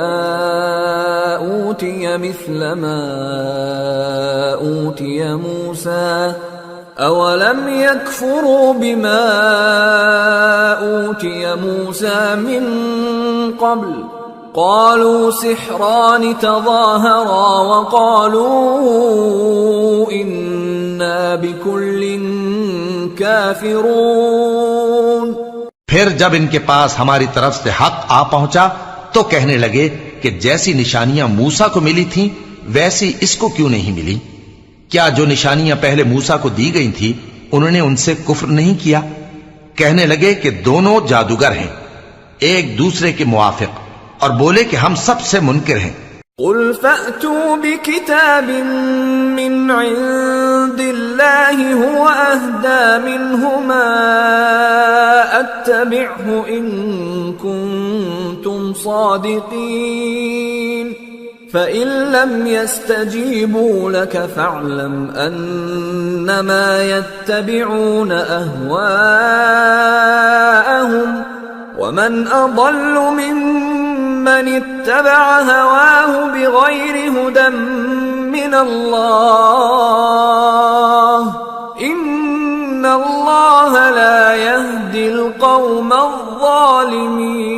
أُوتِيَ مِثْلَ مَا أُوتِيَ مُوسَى أَوَلَمْ يَكْفُرُوا بِمَا أُوتِيَ مُوسَى مِنْ قَبْلُ قالوا سحران تظاهرا وقالوا إنا بكل كافرون۔ پھر جب ان کے پاس ہماری طرف سے حق آ پہنچا تو کہنے لگے کہ جیسی نشانیاں موسیٰ کو ملی تھیں ویسی اس کو کیوں نہیں ملی؟ کیا جو نشانیاں پہلے موسیٰ کو دی گئی تھی انہوں نے ان سے کفر نہیں کیا؟ کہنے لگے کہ دونوں جادوگر ہیں ایک دوسرے کے موافق، اور بولے کہ ہم سب سے منکر ہیں۔ قل فأتوا بكتاب من عند الله هو أهدى منهما أتبعه إن كنتم صادقين فَإِن لَّمْ يَسْتَجِيبُوا لَكَ فَاعْلَمْ أَنَّمَا يَتَّبِعُونَ أَهْوَاءَهُمْ وَمَنْ أَضَلُّ مِمَّنِ اتَّبَعَ هَوَاهُ بِغَيْرِ هُدًى مِّنَ اللَّهِ إِنَّ اللَّهَ لَا يَهْدِي الْقَوْمَ الظَّالِمِينَ۔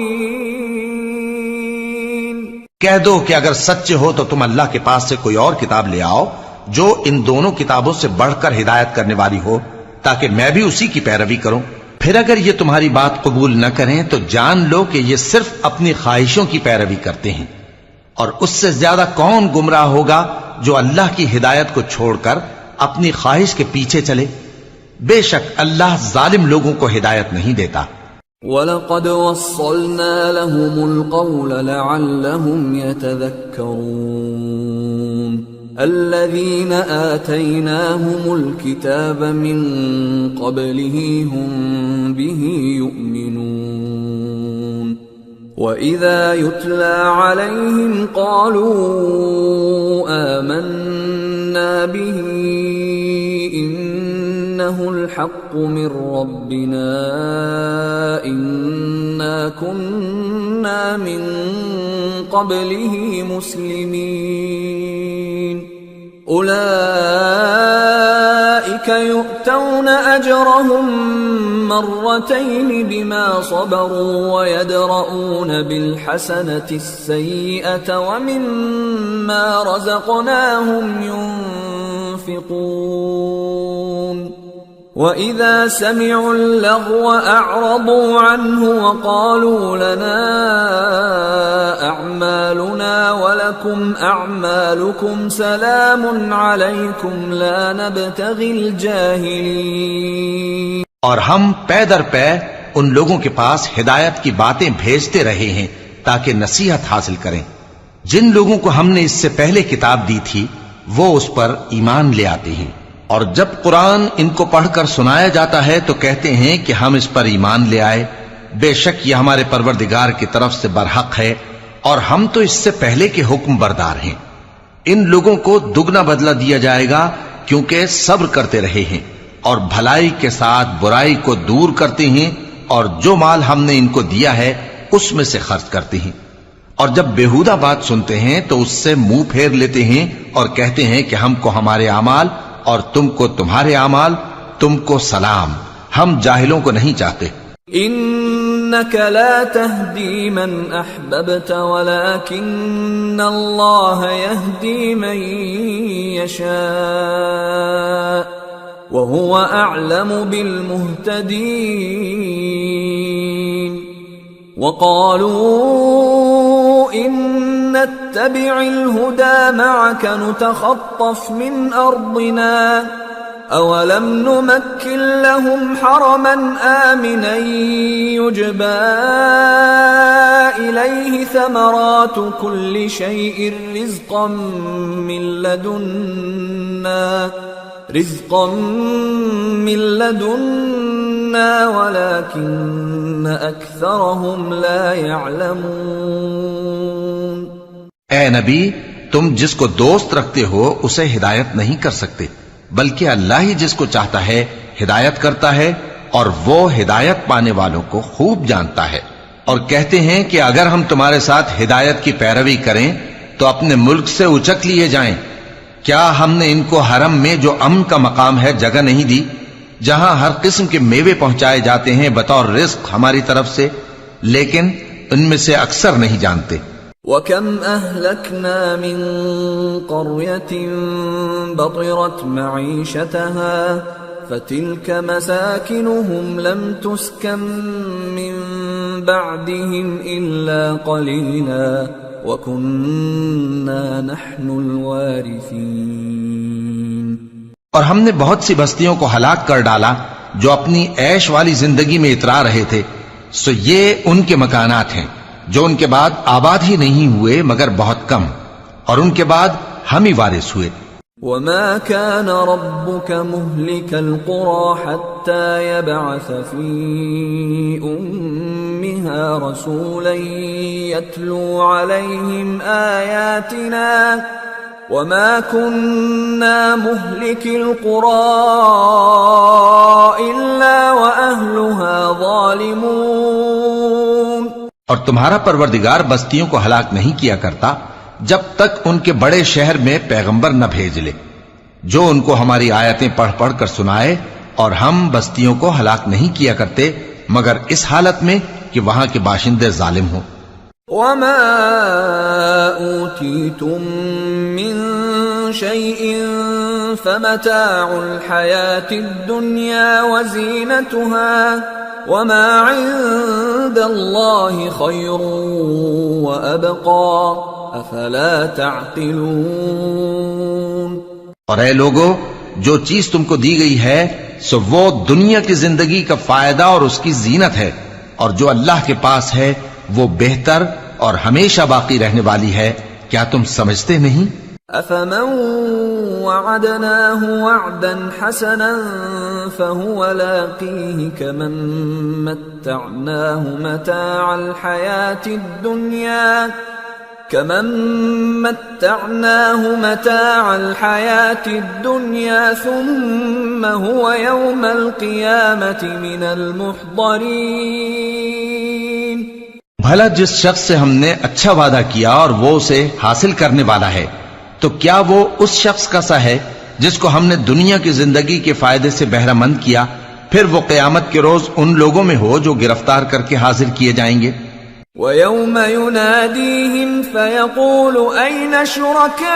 کہہ دو کہ اگر سچے ہو تو تم اللہ کے پاس سے کوئی اور کتاب لے آؤ جو ان دونوں کتابوں سے بڑھ کر ہدایت کرنے والی ہو، تاکہ میں بھی اسی کی پیروی کروں۔ پھر اگر یہ تمہاری بات قبول نہ کریں تو جان لو کہ یہ صرف اپنی خواہشوں کی پیروی کرتے ہیں، اور اس سے زیادہ کون گمراہ ہوگا جو اللہ کی ہدایت کو چھوڑ کر اپنی خواہش کے پیچھے چلے۔ بے شک اللہ ظالم لوگوں کو ہدایت نہیں دیتا۔ وَلَقَدْ وَصَّلْنَا لَهُمُ الْقَوْلَ لَعَلَّهُمْ يَتَذَكَّرُونَ الَّذِينَ آتَيْنَاهُمُ الْكِتَابَ مِنْ قَبْلِهِ هُمْ بِهِ يُؤْمِنُونَ وَإِذَا يُتْلَى عَلَيْهِمْ قَالُوا آمَنَّا بِهِ إِنَّهُ الْحَقُّ مِنْ رَبِّنَا إِنَّا كُنَّا مِنْ قَبْلِهِ مُسْلِمِينَ أُولَئِكَ يُؤْتَوْنَ أَجْرَهُمْ مرتين بما صبروا ويدرؤون بالحسنة السيئة ومما رزقناهم ينفقون وإذا سمعوا اللغو أعرضوا عنه وقالوا لنا أعمالنا ولكم أعمالكم سلام عليكم لا نبتغي الجاهلين۔ اور ہم پے در پے ان لوگوں کے پاس ہدایت کی باتیں بھیجتے رہے ہیں تاکہ نصیحت حاصل کریں۔ جن لوگوں کو ہم نے اس سے پہلے کتاب دی تھی وہ اس پر ایمان لے آتے ہیں، اور جب قرآن ان کو پڑھ کر سنایا جاتا ہے تو کہتے ہیں کہ ہم اس پر ایمان لے آئے، بے شک یہ ہمارے پروردگار کی طرف سے برحق ہے، اور ہم تو اس سے پہلے کے حکم بردار ہیں۔ ان لوگوں کو دگنا بدلہ دیا جائے گا کیونکہ صبر کرتے رہے ہیں اور بھلائی کے ساتھ برائی کو دور کرتے ہیں، اور جو مال ہم نے ان کو دیا ہے اس میں سے خرچ کرتے ہیں، اور جب بیہودہ بات سنتے ہیں تو اس سے منہ پھیر لیتے ہیں اور کہتے ہیں کہ ہم کو ہمارے اعمال اور تم کو تمہارے اعمال، تم کو سلام، ہم جاہلوں کو نہیں چاہتے۔ انك لا تهدي من احببت ولكن الله يهدي من يشاء وهو اعلم بالمهتدين وقالوا ان نتبع الهدى معك نتخطف من ارضنا أولم نمكن لهم حرما آمنا يجبى إليه ثمرات كل شيء رزقا من لدنا ولكن أكثرهم لا يعلمون۔ اے نبی، تم جس کو دوست رکھتے ہو اسے ہدایت نہیں کر سکتے، بلکہ اللہ ہی جس کو چاہتا ہے ہدایت کرتا ہے، اور وہ ہدایت پانے والوں کو خوب جانتا ہے۔ اور کہتے ہیں کہ اگر ہم تمہارے ساتھ ہدایت کی پیروی کریں تو اپنے ملک سے اچک لیے جائیں، کیا ہم نے ان کو حرم میں جو امن کا مقام ہے جگہ نہیں دی، جہاں ہر قسم کے میوے پہنچائے جاتے ہیں بطور رزق ہماری طرف سے، لیکن ان میں سے اکثر نہیں جانتے۔ وَكَمْ أَهْلَكْنَا مِنْ قَرْيَةٍ بَطِرَتْ مَعِيشَتَهَا فَتِلْكَ مَسَاكِنُهُمْ لَمْ تُسْكَنْ مِنْ بَعْدِهِمْ إِلَّا قَلِيلًا وَكُنَّا نَحْنُ الْوَارِثِينَ۔ اور ہم نے بہت سی بستیوں کو ہلاک کر ڈالا جو اپنی عیش والی زندگی میں اترا رہے تھے، سو یہ ان کے مکانات ہیں جو ان کے بعد آباد ہی نہیں ہوئے مگر بہت کم، اور ان کے بعد ہم ہی وارث ہوئے۔ وما كان ربك مهلك القرى حتى يبعث في أمها رسولا يتلو عليهم آياتنا وما كنا مهلك القرى إلا وأهلها ظالمون. اور تمہارا پروردگار بستیوں کو ہلاک نہیں کیا کرتا جب تک ان کے بڑے شہر میں پیغمبر نہ بھیج لے جو ان کو ہماری آیتیں پڑھ پڑھ کر سنائے، اور ہم بستیوں کو ہلاک نہیں کیا کرتے مگر اس حالت میں کہ وہاں کے باشندے ظالم ہوں. وما أوتيتم من شيء فمتاع الحياة الدنيا وزينتها وما عند الله خير وأبقى افلا تعقلون. اور اے لوگو، جو چیز تم کو دی گئی ہے سو وہ دنیا کی زندگی کا فائدہ اور اس کی زینت ہے، اور جو اللہ کے پاس ہے وہ بہتر اور ہمیشہ باقی رہنے والی ہے. کیا تم سمجھتے نہیں؟ افمن وعدناه وعدا حسنا فهو لاقيه كمن متعناه متاع الحياة الدنيا ثم هو يوم القيامة من المحضرين. بھلا جس شخص سے ہم نے اچھا وعدہ کیا اور وہ اسے حاصل کرنے والا ہے، تو کیا وہ اس شخص کا سا ہے جس کو ہم نے دنیا کی زندگی کے فائدے سے بہرہ مند کیا، پھر وہ قیامت کے روز ان لوگوں میں ہو جو گرفتار کر کے حاضر کیے جائیں گے. وَيَوْمَ يُنَادِيهِمْ فَيَقُولُ أَيْنَ شُرَكَائِيَ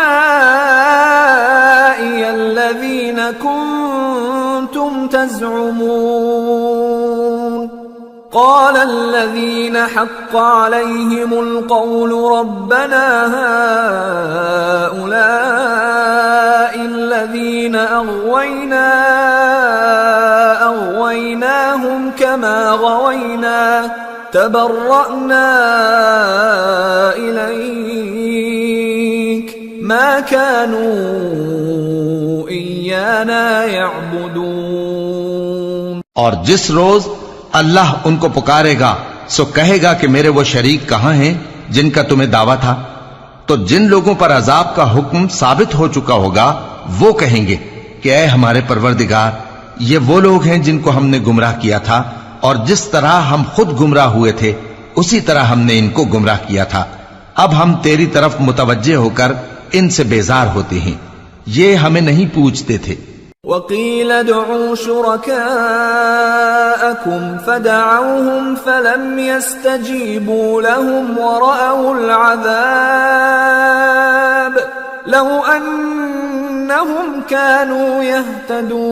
الَّذِينَ كُنتُمْ تَزْعُمُونَ قَالَ الَّذِينَ حَقَّ عَلَيْهِمُ الْقَوْلُ رَبَّنَا هَؤُلَاءِ الَّذِينَ أَغْوَيْنَاهُمْ كَمَا غَوَيْنَا تبرأنا إليك ما كانوا إيانا يعبدون. اور جس روز اللہ ان کو پکارے گا سو کہے گا کہ میرے وہ شریک کہاں ہیں جن کا تمہیں دعویٰ تھا؟ تو جن لوگوں پر عذاب کا حکم ثابت ہو چکا ہوگا وہ کہیں گے کہ اے ہمارے پروردگار، یہ وہ لوگ ہیں جن کو ہم نے گمراہ کیا تھا، اور جس طرح ہم خود گمراہ ہوئے تھے اسی طرح ہم نے ان کو گمراہ کیا تھا. اب ہم تیری طرف متوجہ ہو کر ان سے بیزار ہوتے ہیں، یہ ہمیں نہیں پوچھتے تھے. وَقِيلَ ادْعُوا شُرَكَاءَكُمْ فَدَعَوْهُمْ فَلَمْ يَسْتَجِيبُوا لَهُمْ وَرَأَوُا الْعَذَابَ لَوْ أَنَّهُمْ كَانُوا يَهْتَدُونَ.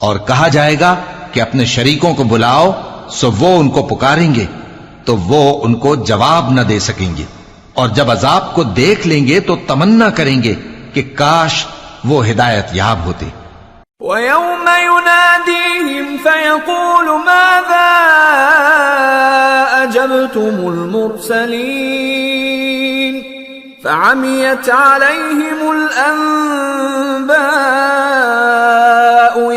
اور کہا جائے گا کہ اپنے شریکوں کو بلاؤ سو وہ ان کو پکاریں گے تو وہ ان کو جواب نہ دے سکیں گے، اور جب عذاب کو دیکھ لیں گے تو تمنا کریں گے کہ کاش وہ ہدایت یاب ہوتے. وَيَوْمَ يُنَادِيهِمْ فَيَقُولُ مَاذَا أَجَبْتُمُ الْمُرْسَلِينَ فَعَمِيَتْ عَلَيْهِمُ الْأَنبَاءُ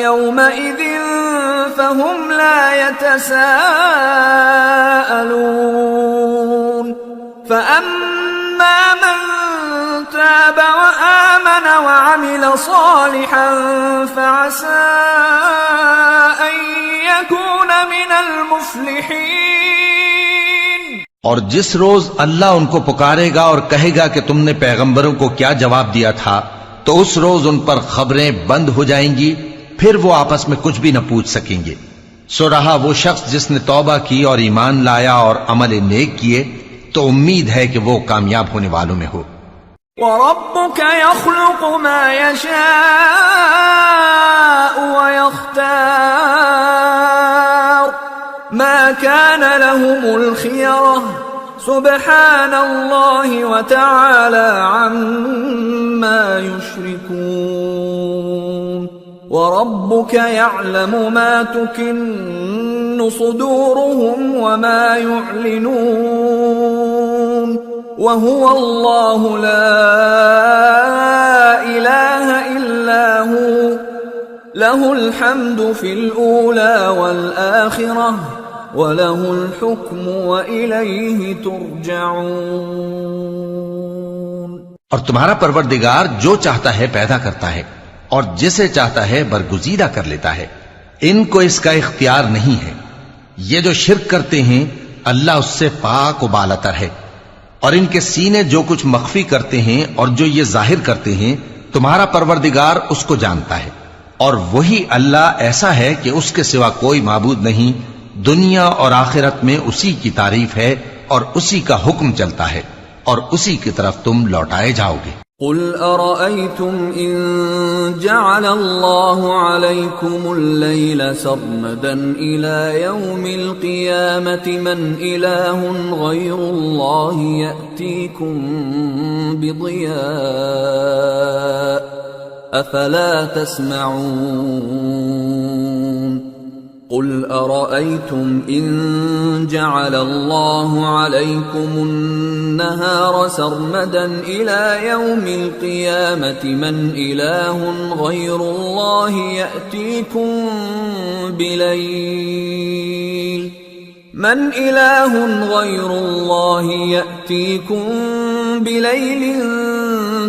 يَوْمَئِذٍ فَهُمْ لَا يَتَسَاءَلُونَ. فَأَمَّا مَنْ تَابَ وَآمَنَ وَعَمِلَ صَالِحًا فَعَسَىٰ أَن يَكُونَ مِنَ الْمُفْلِحِينَ. اور جس روز اللہ ان کو پکارے گا اور کہے گا کہ تم نے پیغمبروں کو کیا جواب دیا تھا، تو اس روز ان پر خبریں بند ہو جائیں گی، پھر وہ آپس میں کچھ بھی نہ پوچھ سکیں گے. سو رہا وہ شخص جس نے توبہ کی اور ایمان لایا اور عمل نیک کیے، تو امید ہے کہ وہ کامیاب ہونے والوں میں ہو. وَرَبُّكَ يَخْلُقُ مَا يَشَاءُ وَيَخْتَارُ مَا كَانَ لَهُمُ الْخِيَرَةُ سُبْحَانَ اللَّهِ وَتَعَالَى عَمَّا يُشْرِكُونَ. وَرَبُّكَ يَعْلَمُ مَا تُكِنُّ صُدُورُهُمْ وَمَا يُعْلِنُونَ وهو الله لا إله إلا هو له الحمد في الأولى والآخرة وله الحكم وإليه ترجعون۔ اور تمہارا پروردگار جو چاہتا ہے پیدا کرتا ہے اور جسے چاہتا ہے برگزیدہ کر لیتا ہے، ان کو اس کا اختیار نہیں ہے۔ یہ جو شرک کرتے ہیں اللہ اس سے پاک و بالاتر ہے، اور ان کے سینے جو کچھ مخفی کرتے ہیں اور جو یہ ظاہر کرتے ہیں تمہارا پروردگار اس کو جانتا ہے، اور وہی اللہ ایسا ہے کہ اس کے سوا کوئی معبود نہیں، دنیا اور آخرت میں اسی کی تعریف ہے اور اسی کا حکم چلتا ہے اور اسی کی طرف تم لوٹائے جاؤ گے۔ قل أرأيتم إن جعل الله عليكم الليل سرمدا إلى يوم القيامة من إله غير الله يأتيكم بضياء أفلا تسمعون قل أرأيتم إن جعل الله عليكم النهار سرمدا إلى يوم القيامة من إله غير الله يأتيكم بليل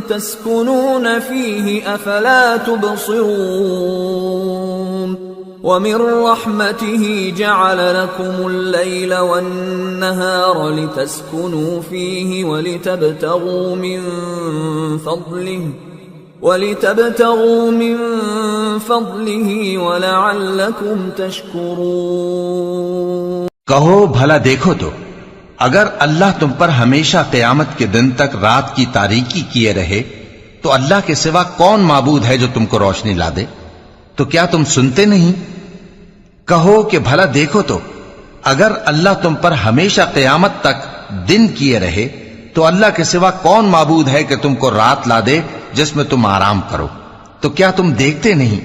تسكنون فيه أفلا تبصرون ومن رحمته جعل لكم الليل والنهار لتسكنوا فيه ولتبتغوا من فضله ولعلكم تشكرون۔ کہو بھلا دیکھو تو اگر اللہ تم پر ہمیشہ قیامت کے دن تک رات کی تاریکی کیے رہے تو اللہ کے سوا کون معبود ہے جو تم کو روشنی لا دے؟ تو کیا تم سنتے نہیں؟ کہو کہ بھلا دیکھو تو اگر اللہ تم پر ہمیشہ قیامت تک دن کیے رہے تو اللہ کے سوا کون معبود ہے کہ تم کو رات لا دے جس میں تم آرام کرو؟ تو کیا تم دیکھتے نہیں؟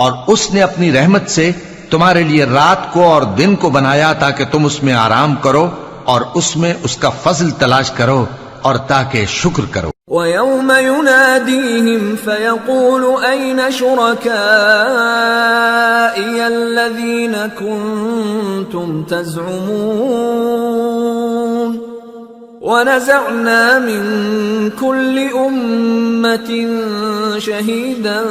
اور اس نے اپنی رحمت سے تمہارے لیے رات کو اور دن کو بنایا تاکہ تم اس میں آرام کرو اور اس میں اس کا فضل تلاش کرو اور تاکہ شکر کرو۔ وَيَوْمَ يُنَادِيهِمْ فَيَقُولُ أَيْنَ شُرَكَائِيَ الَّذِينَ كُنتُمْ تَزْعُمُونَ وَنَزَعْنَا مِنْ كُلِّ أُمَّةٍ شَهِيدًا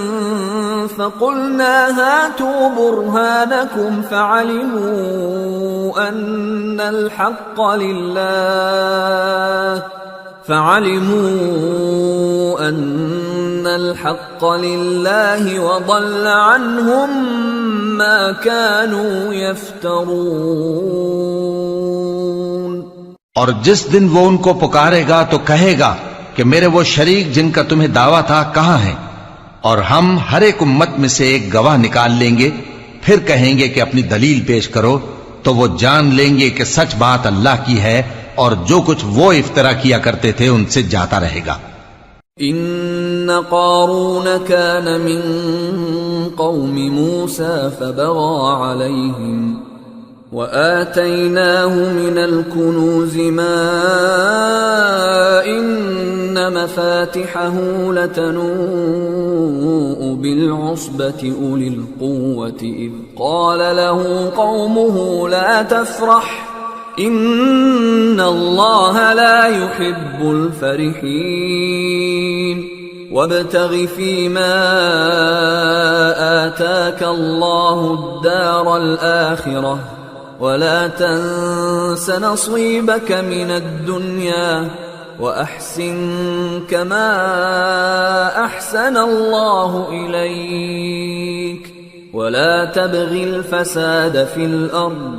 فَقُلْنَا هَاتُوا بُرْهَانَكُمْ فَعَلِمُوا أَنَّ الْحَقَّ لِلَّهِ وَضَلَّ عَنْهُمْ مَا كَانُوا يَفْتَرُونَ۔ اور جس دن وہ ان کو پکارے گا تو کہے گا کہ میرے وہ شریک جن کا تمہیں دعویٰ تھا کہاں ہیں؟ اور ہم ہر ایک امت میں سے ایک گواہ نکال لیں گے، پھر کہیں گے کہ اپنی دلیل پیش کرو، تو وہ جان لیں گے کہ سچ بات اللہ کی ہے اور جو کچھ وہ افترا کیا کرتے تھے ان سے جاتا رہے گا۔ ان قارون كان من قوم موسى فبغى عليهم وآتيناه من الكنوز ما إن مفاتحه لتنوء بالعصبة أولي القوة إذ قال له قومه لا تفرح إن الله لا يحب الفرحين وابتغ فيما آتاك الله الدار الآخرة ولا تنس نصيبك من الدنيا وأحسن كما أحسن الله إليك ولا تبغ الفساد في الأرض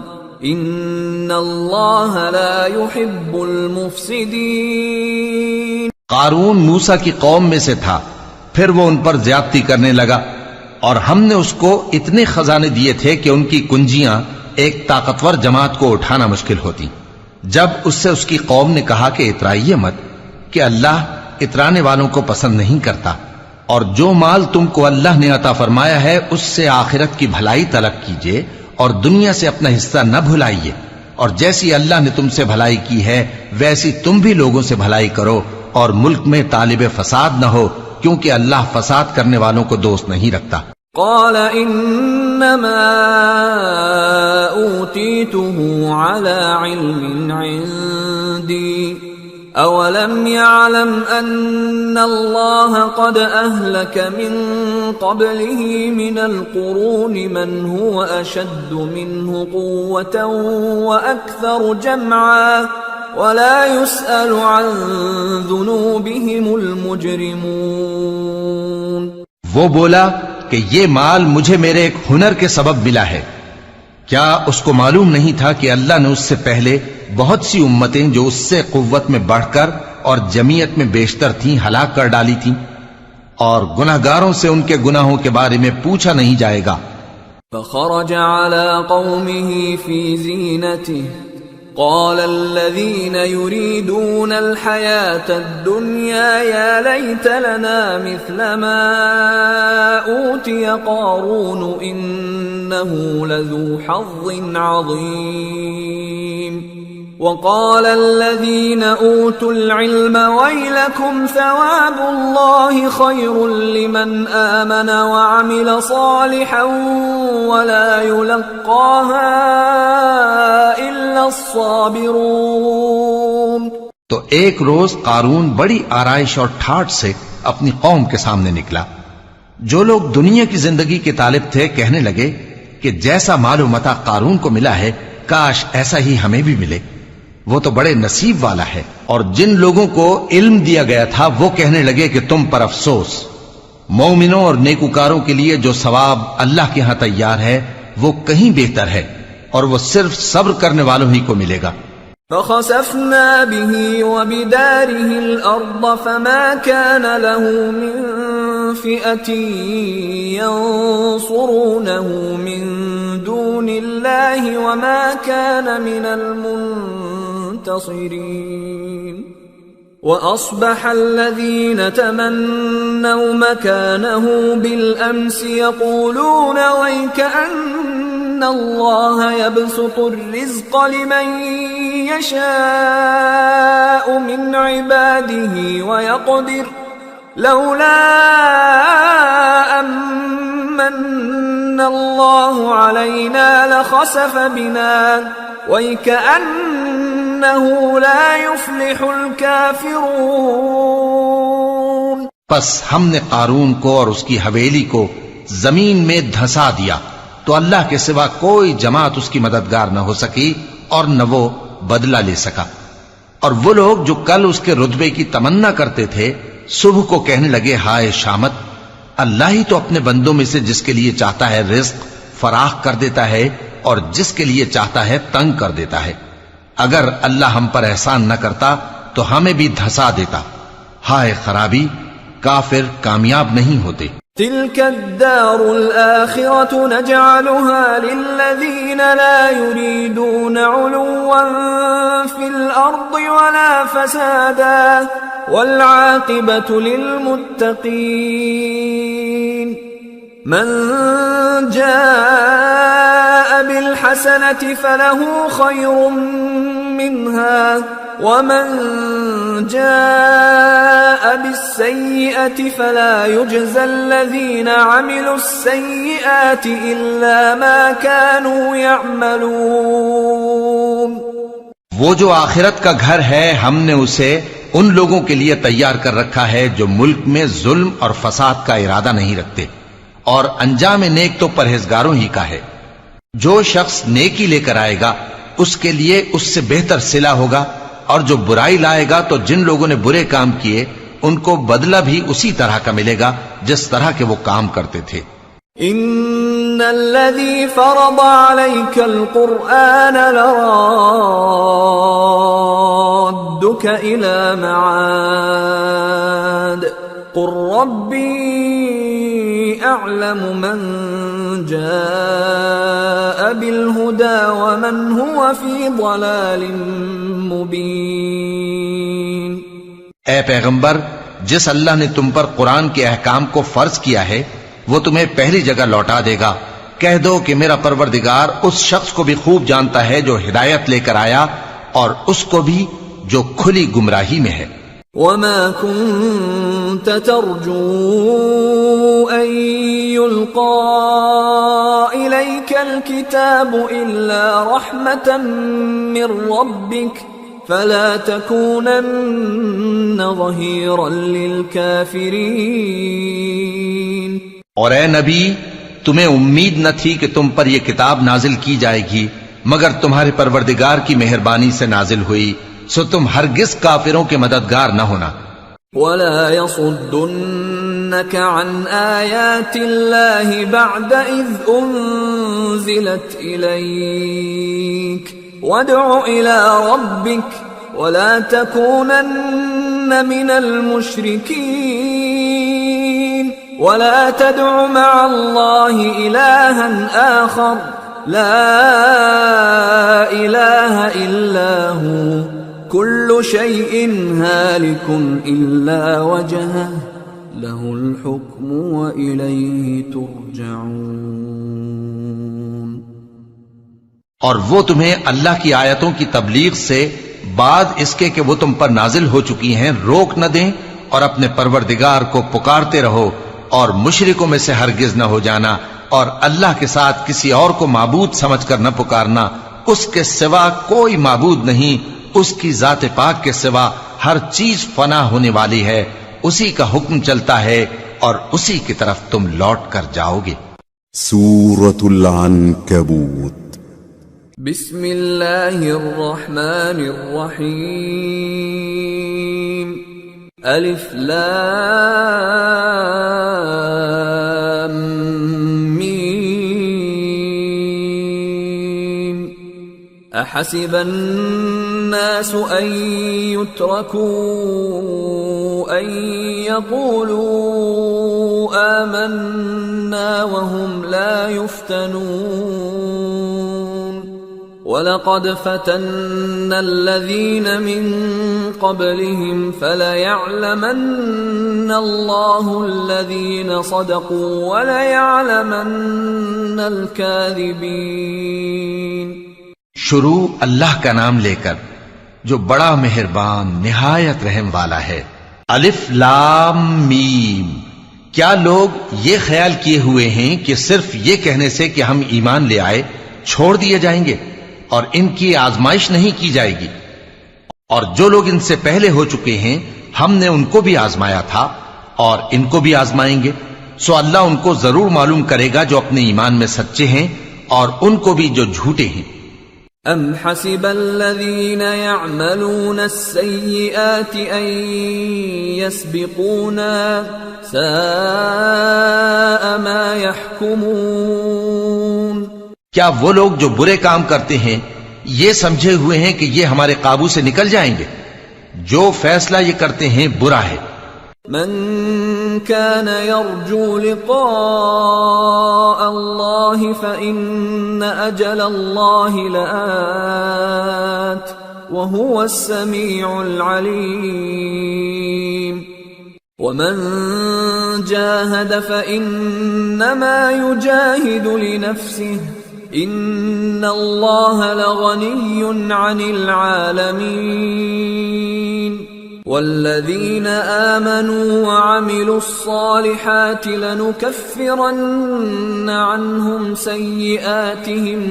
إن الله لا يحب المفسدين۔ قارون موسیٰ کی قوم میں سے تھا، پھر وہ ان پر زیادتی کرنے لگا، اور ہم نے اس کو اتنے خزانے دیے تھے کہ ان کی کنجیاں ایک طاقتور جماعت کو اٹھانا مشکل ہوتی۔ جب اس سے اس کی قوم نے کہا کہ اترائیے مت، کہ اللہ اترانے والوں کو پسند نہیں کرتا، اور جو مال تم کو اللہ نے عطا فرمایا ہے اس سے آخرت کی بھلائی طلب کیجیے اور دنیا سے اپنا حصہ نہ بھلائیے، اور جیسی اللہ نے تم سے بھلائی کی ہے ویسی تم بھی لوگوں سے بھلائی کرو، اور ملک میں طالب فساد نہ ہو، کیونکہ اللہ فساد کرنے والوں کو دوست نہیں رکھتا۔ قال انما اوتیته على علم عندي اولم يعلم ان الله قد اهلك من قبله من القرون من هو اشد منه قوة واكثر جمعا ولا يسأل عن ذنوبهم المجرمون۔ وہ بولا کہ یہ مال مجھے میرے ایک ہنر کے سبب ملا ہے، کیا اس کو معلوم نہیں تھا کہ اللہ نے اس سے پہلے بہت سی امتیں جو اس سے قوت میں بڑھ کر اور جمعیت میں بیشتر تھیں ہلاک کر ڈالی تھیں، اور گناہگاروں سے ان کے گناہوں کے بارے میں پوچھا نہیں جائے گا۔ فخرج على قومه في زينته قال الذين يريدون الحياة الدنيا يا ليت لنا مثل ما أوتي قارون إنه لذو حظ عظيم وقال الذين أوتوا العلم ويلكم ثواب الله خير لمن آمن وعمل صالحا ولا يلقاها إلا الصابرون۔ تو ایک روز قارون بڑی آرائش اور ٹھاٹ سے اپنی قوم کے سامنے نکلا۔ جو لوگ دنیا کی زندگی کے طالب تھے کہنے لگے کہ جیسا مال و متاع قارون کو ملا ہے کاش ایسا ہی ہمیں بھی ملے، وہ تو بڑے نصیب والا ہے۔ اور جن لوگوں کو علم دیا گیا تھا وہ کہنے لگے کہ تم پر افسوس، مومنوں اور نیکوکاروں کے لیے جو ثواب اللہ کے ہاں تیار ہے وہ کہیں بہتر ہے، اور وہ صرف صبر کرنے والوں ہی کو ملے گا۔ فخسفنا به وبداره الأرض فما كان له من فئة ينصرونه من دون الله وما كان من المنتصرين وأصبح الذين تمنوا مكانه بالأمس يقولون ويكأن الله يبسط الرزق لمن يشاء من عباده ويقدر لولا أمن الله علينا لخسف بنا ويكأنه لا يفلح الكافرون۔ پس ہم نے قارون کو اور اس کی حویلی کو زمین میں دھسا دیا تو اللہ کے سوا کوئی جماعت اس کی مددگار نہ ہو سکی اور نہ وہ بدلہ لے سکا۔ اور وہ لوگ جو کل اس کے رتبے کی تمنا کرتے تھے صبح کو کہنے لگے ہائے شامت، اللہ ہی تو اپنے بندوں میں سے جس کے لیے چاہتا ہے رزق فراخ کر دیتا ہے اور جس کے لیے چاہتا ہے تنگ کر دیتا ہے۔ اگر اللہ ہم پر احسان نہ کرتا تو ہمیں بھی دھسا دیتا۔ ہائے خرابی، کافر کامیاب نہیں ہوتے۔ تلك الدار الآخرة نجعلها للذين لا يريدون علوا في الأرض ولا فسادا والعاقبة للمتقين۔ من جاء بالحسنة فله خير منها ومن جاء بالسيئة فلا يجزى الذين عملوا السيئات إلا ما كانوا يعملون۔ وہ جو آخرت کا گھر ہے ہم نے اسے ان لوگوں کے لیے تیار کر رکھا ہے جو ملک میں ظلم اور فساد کا ارادہ نہیں رکھتے، اور انجام نیک تو پرہیزگاروں ہی کا ہے۔ جو شخص نیکی لے کر آئے گا اس کے لیے اس سے بہتر صلہ ہوگا، اور جو برائی لائے گا تو جن لوگوں نے برے کام کیے ان کو بدلہ بھی اسی طرح کا ملے گا جس طرح کے وہ کام کرتے تھے۔ ان الذي فرض عليك القرآن لرادك الى معاد قل ربي اعلم من جاء بالهدى ومن هو في ضلال مبين۔ اے پیغمبر، جس اللہ نے تم پر قرآن کے احکام کو فرض کیا ہے وہ تمہیں پہلی جگہ لوٹا دے گا کہہ دو کہ میرا پروردگار اس شخص کو بھی خوب جانتا ہے جو ہدایت لے کر آیا اور اس کو بھی جو کھلی گمراہی میں ہے۔ وما كنت ترجو أن يلقى إليك الكتاب إلا رحمة من ربك فلا تكونن ظهيرا للكافرين۔ اور اے نبی، تمہیں امید نہ تھی کہ تم پر یہ کتاب نازل کی جائے گی مگر تمہارے پروردگار کی مہربانی سے نازل ہوئی، سو تم ہرگز کافروں کے مددگار نہ ہونا۔ ولا يصدنك عن آيات الله بعد إذ أنزلت إليك وادع إلى ربك ولا تكونن من المشركين ولا تدع مع الله إلها آخر لا إله إلا هو كل شيء هالك إلا وجهه له الحكم وإليه ترجعون۔ اور وہ تمہیں اللہ کی آیتوں کی تبلیغ سے بعد اس کے کہ وہ تم پر نازل ہو چکی ہیں روک نہ دیں، اور اپنے پروردگار کو پکارتے رہو اور مشرکوں میں سے ہرگز نہ ہو جانا، اور اللہ کے ساتھ کسی اور کو معبود سمجھ کر نہ پکارنا، اس کے سوا کوئی معبود نہیں، اس کی ذات پاک کے سوا ہر چیز فنا ہونے والی ہے، اسی کا حکم چلتا ہے اور اسی کی طرف تم لوٹ کر جاؤ گے۔ سورة العنكبوت۔ بسم اللہ الرحمن الرحیم۔ الف لام میم۔ احسب الناس ان يتركوا ان يقولوا آمنا وهم لا يفتنون وَلَقَدْ فَتَنَّا الَّذِينَ مِن قَبْلِهِمْ فَلَيَعْلَمَنَّ اللَّهُ الَّذِينَ صَدَقُوا وَلَيَعْلَمَنَّ الْكَاذِبِينَ۔ شروع اللہ کا نام لے کر جو بڑا مہربان نہایت رحم والا ہے۔ الف لام میم۔ کیا لوگ یہ خیال کیے ہوئے ہیں کہ صرف یہ کہنے سے کہ ہم ایمان لے آئے چھوڑ دیے جائیں گے اور ان کی آزمائش نہیں کی جائے گی؟ اور جو لوگ ان سے پہلے ہو چکے ہیں ہم نے ان کو بھی آزمایا تھا اور ان کو بھی آزمائیں گے، سو اللہ ان کو ضرور معلوم کرے گا جو اپنے ایمان میں سچے ہیں اور ان کو بھی جو جھوٹے ہیں۔ ام حسب الذين يعملون السيئات ان يسبقونا ساء ما يحكمون۔ کیا وہ لوگ جو برے کام کرتے ہیں یہ سمجھے ہوئے ہیں کہ یہ ہمارے قابو سے نکل جائیں گے؟ جو فیصلہ یہ کرتے ہیں برا ہے۔ من كان يرجو لقاء الله فإن أجل الله لآت وهو السميع العليم ومن جاهد فإنما يجاهد لنفسه إن الله لغني عن العالمين والذين آمنوا وعملوا الصالحات لنكفرن عنهم سيئاتهم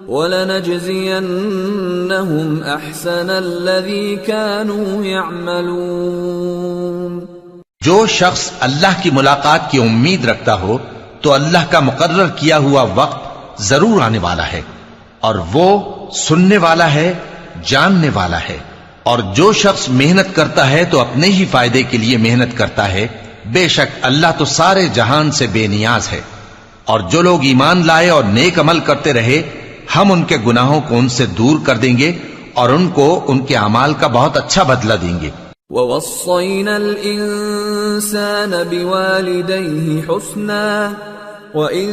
ولنجزينهم أحسن الذي كانوا يعملون۔ جو شخص اللہ کی ملاقات کی امید رکھتا ہو تو اللہ کا مقرر کیا ہوا وقت ضرور آنے والا ہے، اور وہ سننے والا ہے، جاننے والا ہے۔ اور جو شخص محنت کرتا ہے تو اپنے ہی فائدے کے لیے محنت کرتا ہے، بے شک اللہ تو سارے جہان سے بے نیاز ہے۔ اور جو لوگ ایمان لائے اور نیک عمل کرتے رہے ہم ان کے گناہوں کو ان سے دور کر دیں گے اور ان کو ان کے اعمال کا بہت اچھا بدلہ دیں گے۔ وَوَصَّيْنَا الْإِنسَانَ بِوَالِدَيْهِ حُسْنًا وَإِن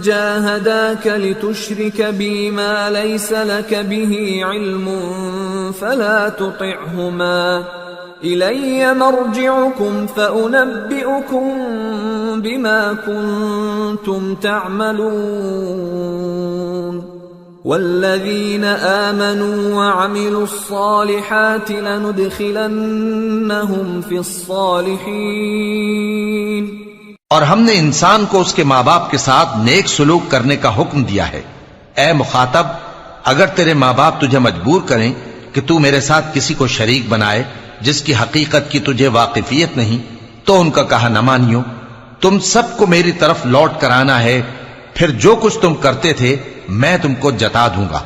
جَاهَدَاكَ لِتُشْرِكَ بِي مَا لَيْسَ لَكَ بِهِ عِلْمٌ فَلَا تُطِعْهُمَا إلي مرجعكم فأنبئكم بما كنتم تعملون والذين آمنوا وعملوا الصالحات لندخلنهم في الصالحين. اور ہم نے انسان کو اس کے ماں باپ کے ساتھ نیک سلوک کرنے کا حکم دیا ہے. اے مخاطب، اگر تیرے ماں باپ تجھے مجبور کریں کہ تو میرے ساتھ کسی کو شریک بنائے جس کی حقیقت کی تجھے واقفیت نہیں، تو ان کا کہا نہ مانیو. تم سب کو میری طرف لوٹ کر آنا ہے، پھر جو کچھ تم کرتے تھے میں تم کو جتا دوں گا.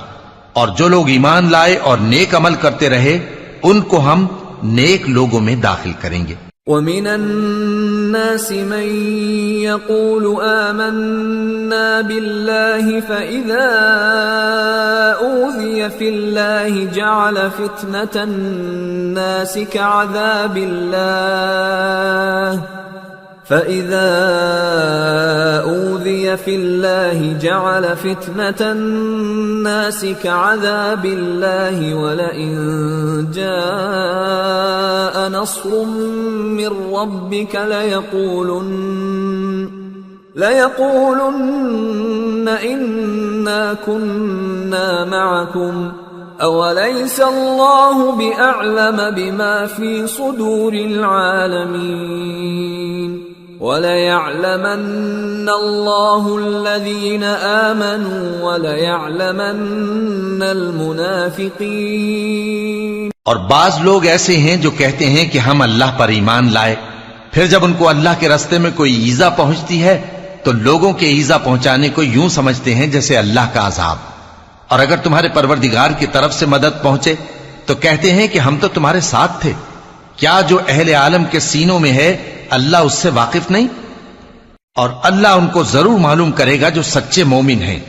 اور جو لوگ ایمان لائے اور نیک عمل کرتے رہے ان کو ہم نیک لوگوں میں داخل کریں گے. وَمِنَ النَّاسِ مَن يَقُولُ آمَنَّا بِاللَّهِ فَإِذَا أُوذِيَ فِي اللَّهِ جَعَلَ فِتْنَةَ النَّاسِ كَعَذَابِ اللَّهِ فَإِذَا أُوذِيَ فِي اللَّهِ جَعَلَ فِتْنَةَ النَّاسِ كَعَذَابِ اللَّهِ وَلَئِن جَاءَ نَصْرٌ مِّن رَّبِّكَ لَيَقُولُنَّ إِنَّا كُنَّا مَعَكُمْ أَوَلَيْسَ اللَّهُ بِأَعْلَمَ بِمَا فِي صُدُورِ الْعَالَمِينَ وَلَيَعْلَمَنَّ اللَّهُ الَّذِينَ آمَنُوا وَلَيَعْلَمَنَّ الْمُنَافِقِينَ. اور بعض لوگ ایسے ہیں جو کہتے ہیں کہ ہم اللہ پر ایمان لائے، پھر جب ان کو اللہ کے راستے میں کوئی ایذا پہنچتی ہے تو لوگوں کے ایذا پہنچانے کو یوں سمجھتے ہیں جیسے اللہ کا عذاب. اور اگر تمہارے پروردگار کی طرف سے مدد پہنچے تو کہتے ہیں کہ ہم تو تمہارے ساتھ تھے. کیا جو اہل عالم کے سینوں میں ہے اللہ اس سے واقف نہیں؟ اور اللہ ان کو ضرور معلوم کرے گا جو سچے مومن ہیں،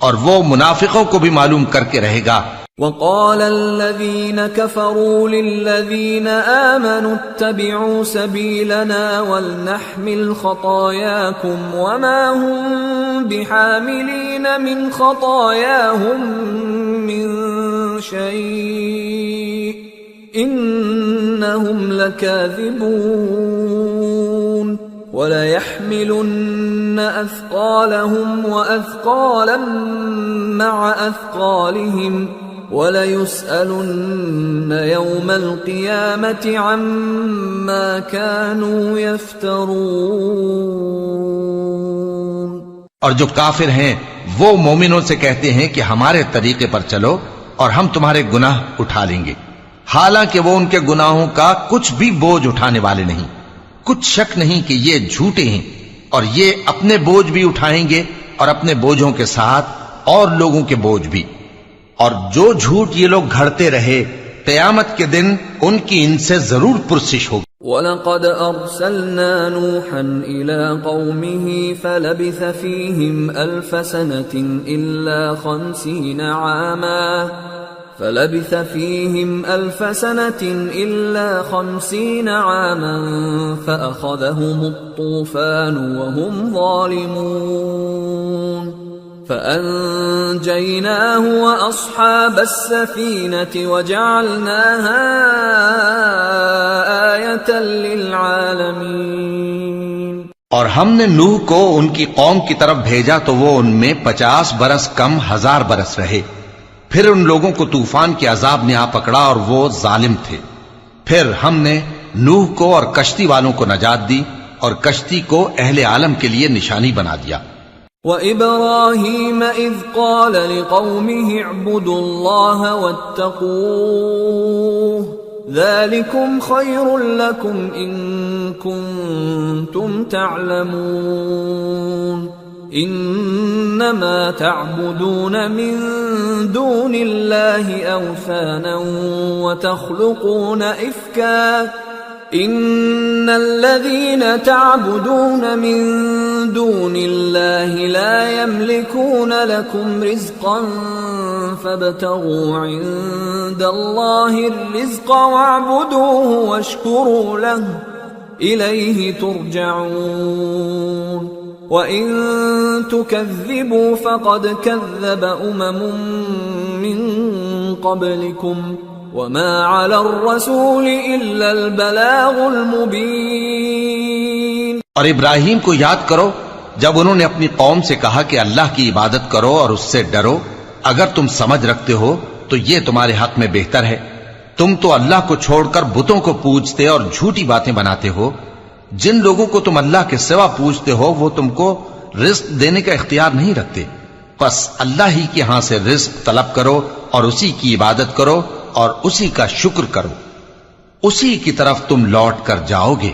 اور وہ منافقوں کو بھی معلوم کر کے رہے گا. وقال الذين كفروا للذين آمنوا اتبعوا سبيلنا ولنحمل خطاياكم وما هم بحاملين من خطاياهم من شيء إنهم لكاذبون وليحملن أثقالهم وأثقالا مع أثقالهم وَلَيُسْأَلُنَّ يَوْمَ الْقِيَامَةِ عَمَّا كَانُوا يَفْتَرُونَ. اور جو کافر ہیں وہ مومنوں سے کہتے ہیں کہ ہمارے طریقے پر چلو اور ہم تمہارے گناہ اٹھا لیں گے، حالانکہ وہ ان کے گناہوں کا کچھ بھی بوجھ اٹھانے والے نہیں. کچھ شک نہیں کہ یہ جھوٹے ہیں، اور یہ اپنے بوجھ بھی اٹھائیں گے اور اپنے بوجھوں کے ساتھ اور لوگوں کے بوجھ بھی. اور جو جھوٹ یہ لوگ گھڑتے رہے قیامت کے دن ان کی ان سے ضرور پرسش ہوگی. وَلَقَدْ أَرْسَلْنَا نُوحًا إِلَىٰ قَوْمِهِ فَلَبِثَ فِيهِمْ أَلْفَ سَنَةٍ إِلَّا 50 عَامًا فَأَخَذَهُمُ الطُّوفَانُ وَهُمْ ظَالِمُونَ فَأَنجَيْنَاهُ وَأَصْحَابَ السَّفِينَةِ وَجَعَلْنَاهَا آيَةً لِلْعَالَمِينَ. اور ہم نے نوح کو ان کی قوم کی طرف بھیجا تو وہ ان میں 50 برس کم 1000 برس رہے. پھر ان لوگوں کو طوفان کے عذاب نے آ پکڑا اور وہ ظالم تھے. پھر ہم نے نوح کو اور کشتی والوں کو نجات دی اور کشتی کو اہل عالم کے لیے نشانی بنا دیا. وَإِبْرَاهِيمَ إِذْ قَالَ لِقَوْمِهِ اعْبُدُوا اللَّهَ وَاتَّقُوهُ ذَلِكُمْ خَيْرٌ لَكُمْ إِن كُنتُمْ تَعْلَمُونَ إِنَّمَا تَعْبُدُونَ مِن دُونِ اللَّهِ أَوْثَانًا وَتَخْلُقُونَ إِفْكًا إِنَّ الَّذِينَ تَعْبُدُونَ مِن دُونِ اللَّهِ لَا يَمْلِكُونَ لَكُمْ رِزْقًا فَابْتَغُوا عِندَ اللَّهِ الرِّزْقَ وَاعْبُدُوهُ وَاشْكُرُوا لَهُ إِلَيْهِ تُرْجَعُونَ. وَإِن تُكَذِّبُوا فَقَدْ كَذَّبَ أُمَمٌ مِّن قَبْلِكُمْ وما على الرسول إلا البلاغ المبين۔ اور ابراہیم کو یاد کرو جب انہوں نے اپنی قوم سے کہا کہ اللہ کی عبادت کرو اور اس سے ڈرو، اگر تم سمجھ رکھتے ہو تو یہ تمہارے حق میں بہتر ہے۔ تم تو اللہ کو چھوڑ کر بتوں کو پوجتے اور جھوٹی باتیں بناتے ہو۔ جن لوگوں کو تم اللہ کے سوا پوجتے ہو وہ تم کو رزق دینے کا اختیار نہیں رکھتے، پس اللہ ہی کے ہاں سے رزق طلب کرو اور اسی کی عبادت کرو اور اسی کا شکر کرو، اسی کی طرف تم لوٹ کر جاؤ گے۔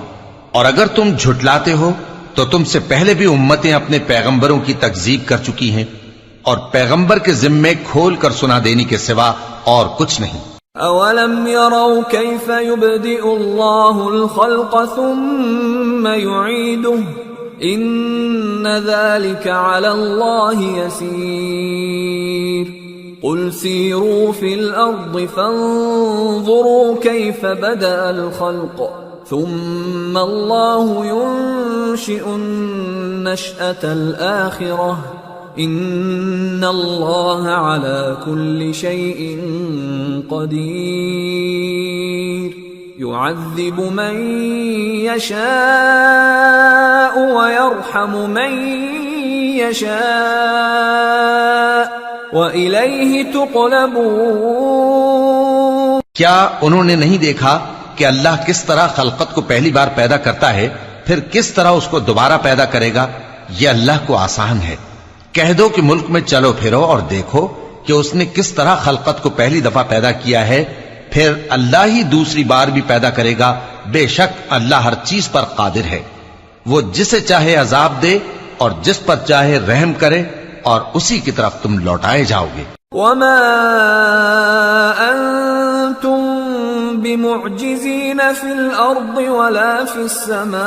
اور اگر تم جھٹلاتے ہو تو تم سے پہلے بھی امتیں اپنے پیغمبروں کی تکذیب کر چکی ہیں، اور پیغمبر کے ذمے کھول کر سنا دینے کے سوا اور کچھ نہیں۔ أَوَلَمْ يَرَوْا كَيْفَ يُبْدِئُ اللَّهُ الْخَلْقَ ثُمَّ يُعِيدُهُ إِنَّ ذَلِكَ عَلَى اللَّهِ يَسِيرٌ قُلْ سِيرُوا فِي الْأَرْضِ فَانظُرُوا كَيْفَ بَدَأَ الْخَلْقَ ثُمَّ اللَّهُ يُنشِئُ النَّشْأَةَ الْآخِرَةَ إِنَّ اللَّهَ عَلَى كُلِّ شَيْءٍ قَدِيرٌ يُعَذِّبُ مَن يَشَاءُ وَيَرْحَمُ مَن يَشَاءُ وَإِلَيْهِ تُقْلَبُونَ۔ کیا انہوں نے نہیں دیکھا کہ اللہ کس طرح خلقت کو پہلی بار پیدا کرتا ہے، پھر کس طرح اس کو دوبارہ پیدا کرے گا؟ یہ اللہ کو آسان ہے۔ کہہ دو کہ ملک میں چلو پھرو اور دیکھو کہ اس نے کس طرح خلقت کو پہلی دفعہ پیدا کیا ہے، پھر اللہ ہی دوسری بار بھی پیدا کرے گا۔ بے شک اللہ ہر چیز پر قادر ہے، وہ جسے چاہے عذاب دے اور جس پر چاہے رحم کرے، اور اسی کی طرف تم لوٹائے جاؤ گے۔ وما أنتم بمعجزين في الأرض ولا في السماء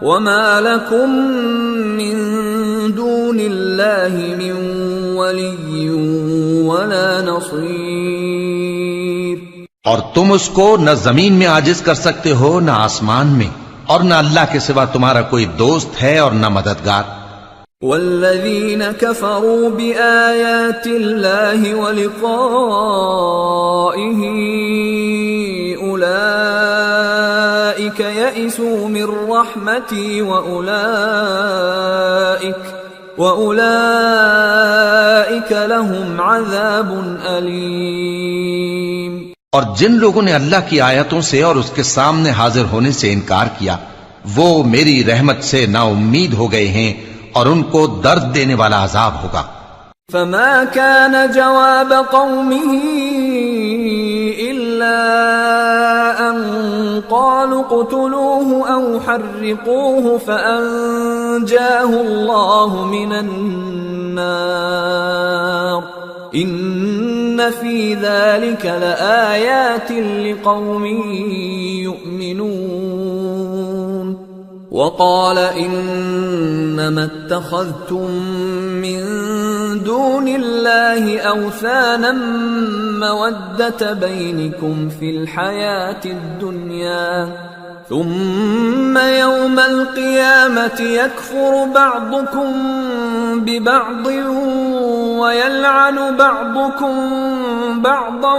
وما لكم من دون الله من ولي ولا نصير۔ اور تم اس کو نہ زمین میں عاجز کر سکتے ہو نہ آسمان میں، اور نہ اللہ کے سوا تمہارا کوئی دوست ہے اور نہ مددگار۔ والذين كفروا بآيات الله ولقائه أولئك يئسوا من رحمتي وأولئك لهم عذاب أليم۔ اور جن لوگوں نے اللہ کی آیتوں سے اور اس کے سامنے حاضر ہونے سے انکار کیا وہ میری رحمت سے نا امید ہو گئے ہیں اور ان کو درد دینے والا عذاب ہوگا۔ فما كان جواب قومه إلا أن قالوا اقتلوه أو حرقوه فأنجاه الله من النار إن في ذلك لآيات لقوم يؤمنون۔ وقال إنما اتخذتم من دون الله أوثانا مودة بينكم في الحياة الدنيا ثم يوم القيامة يكفر بعضكم ببعض ويلعن بعضكم بعضا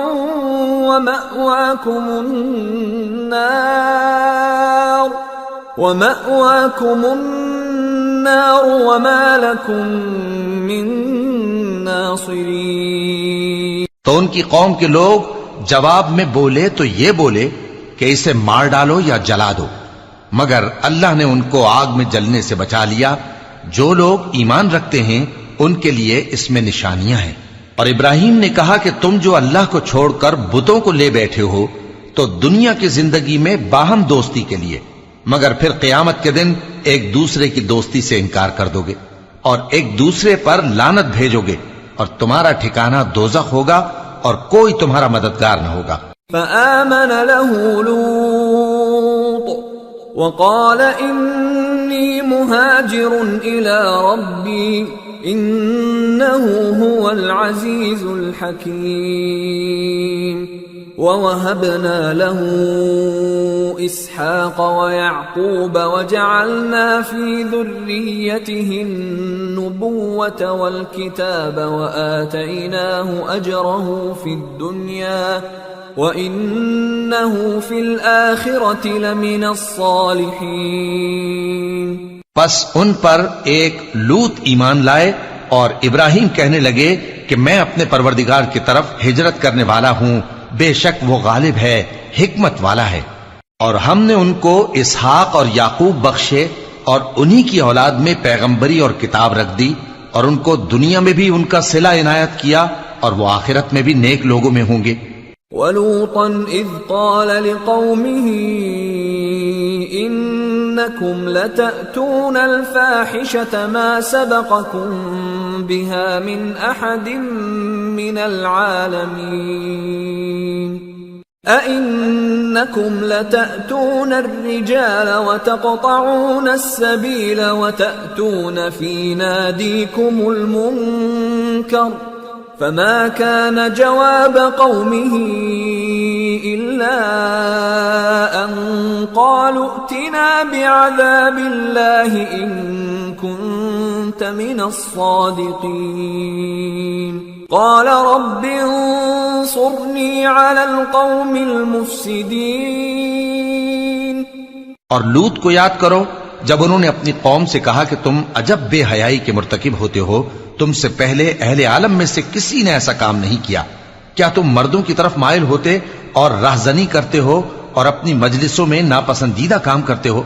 ومأواكم النار وما لكم من ناصرين۔ تو ان کی قوم کے لوگ جواب میں بولے تو یہ بولے کہ اسے مار ڈالو یا جلا دو، مگر اللہ نے ان کو آگ میں جلنے سے بچا لیا۔ جو لوگ ایمان رکھتے ہیں ان کے لیے اس میں نشانیاں ہیں۔ اور ابراہیم نے کہا کہ تم جو اللہ کو چھوڑ کر بتوں کو لے بیٹھے ہو تو دنیا کی زندگی میں باہم دوستی کے لیے، مگر پھر قیامت کے دن ایک دوسرے کی دوستی سے انکار کر دو گے اور ایک دوسرے پر لعنت بھیجو گے، اور تمہارا ٹھکانہ دوزخ ہوگا اور کوئی تمہارا مددگار نہ ہوگا۔ فآمن له لوط وقال إني مهاجر إلى ربي إنه هو العزيز الحكيم۔ ووهبنا له إسحاق ويعقوب وجعلنا في ذريته النبوة والكتاب وآتيناه أجره في الدنيا وإنه في الآخرة لمن الصالحين. پس ان پر ایک لوط ایمان لائے اور ابراہیم کہنے لگے کہ میں اپنے پروردگار کی طرف ہجرت کرنے والا ہوں، بے شک وہ غالب ہے، حکمت والا ہے. اور ہم نے ان کو اسحاق اور یعقوب بخشے اور انہی کی اولاد میں پیغمبری اور کتاب رکھ دی، اور ان کو دنیا میں بھی ان کا صلہ عنایت کیا اور وہ آخرت میں بھی نیک لوگوں میں ہوں گے. وَلُوطًا إِذْ قَالَ لِقَوْمِهِ إِنَّكُمْ لَتَأْتُونَ الْفَاحِشَةَ مَا سَبَقَكُمْ بِهَا مِنْ أَحَدٍ مِّنَ الْعَالَمِينَ أَإِنَّكُمْ لَتَأْتُونَ الرِّجَالَ وَتَقْطَعُونَ السَّبِيلَ وَتَأْتُونَ فِي نَادِيكُمُ الْمُنكَرَ فما كان جواب قومه إلا أن قالوا ائتنا بعذاب الله إن كنت من الصادقين قال رب انصرني على القوم المفسدين. اور لوط کو یاد کرو جب انہوں نے اپنی قوم سے کہا کہ تم عجب بے حیائی کے مرتکب ہوتے ہو، تم سے پہلے اہل عالم میں سے کسی نے ایسا کام نہیں کیا. کیا تم مردوں کی طرف مائل ہوتے اور راہزنی کرتے ہو اور اپنی مجلسوں میں ناپسندیدہ کام کرتے ہو؟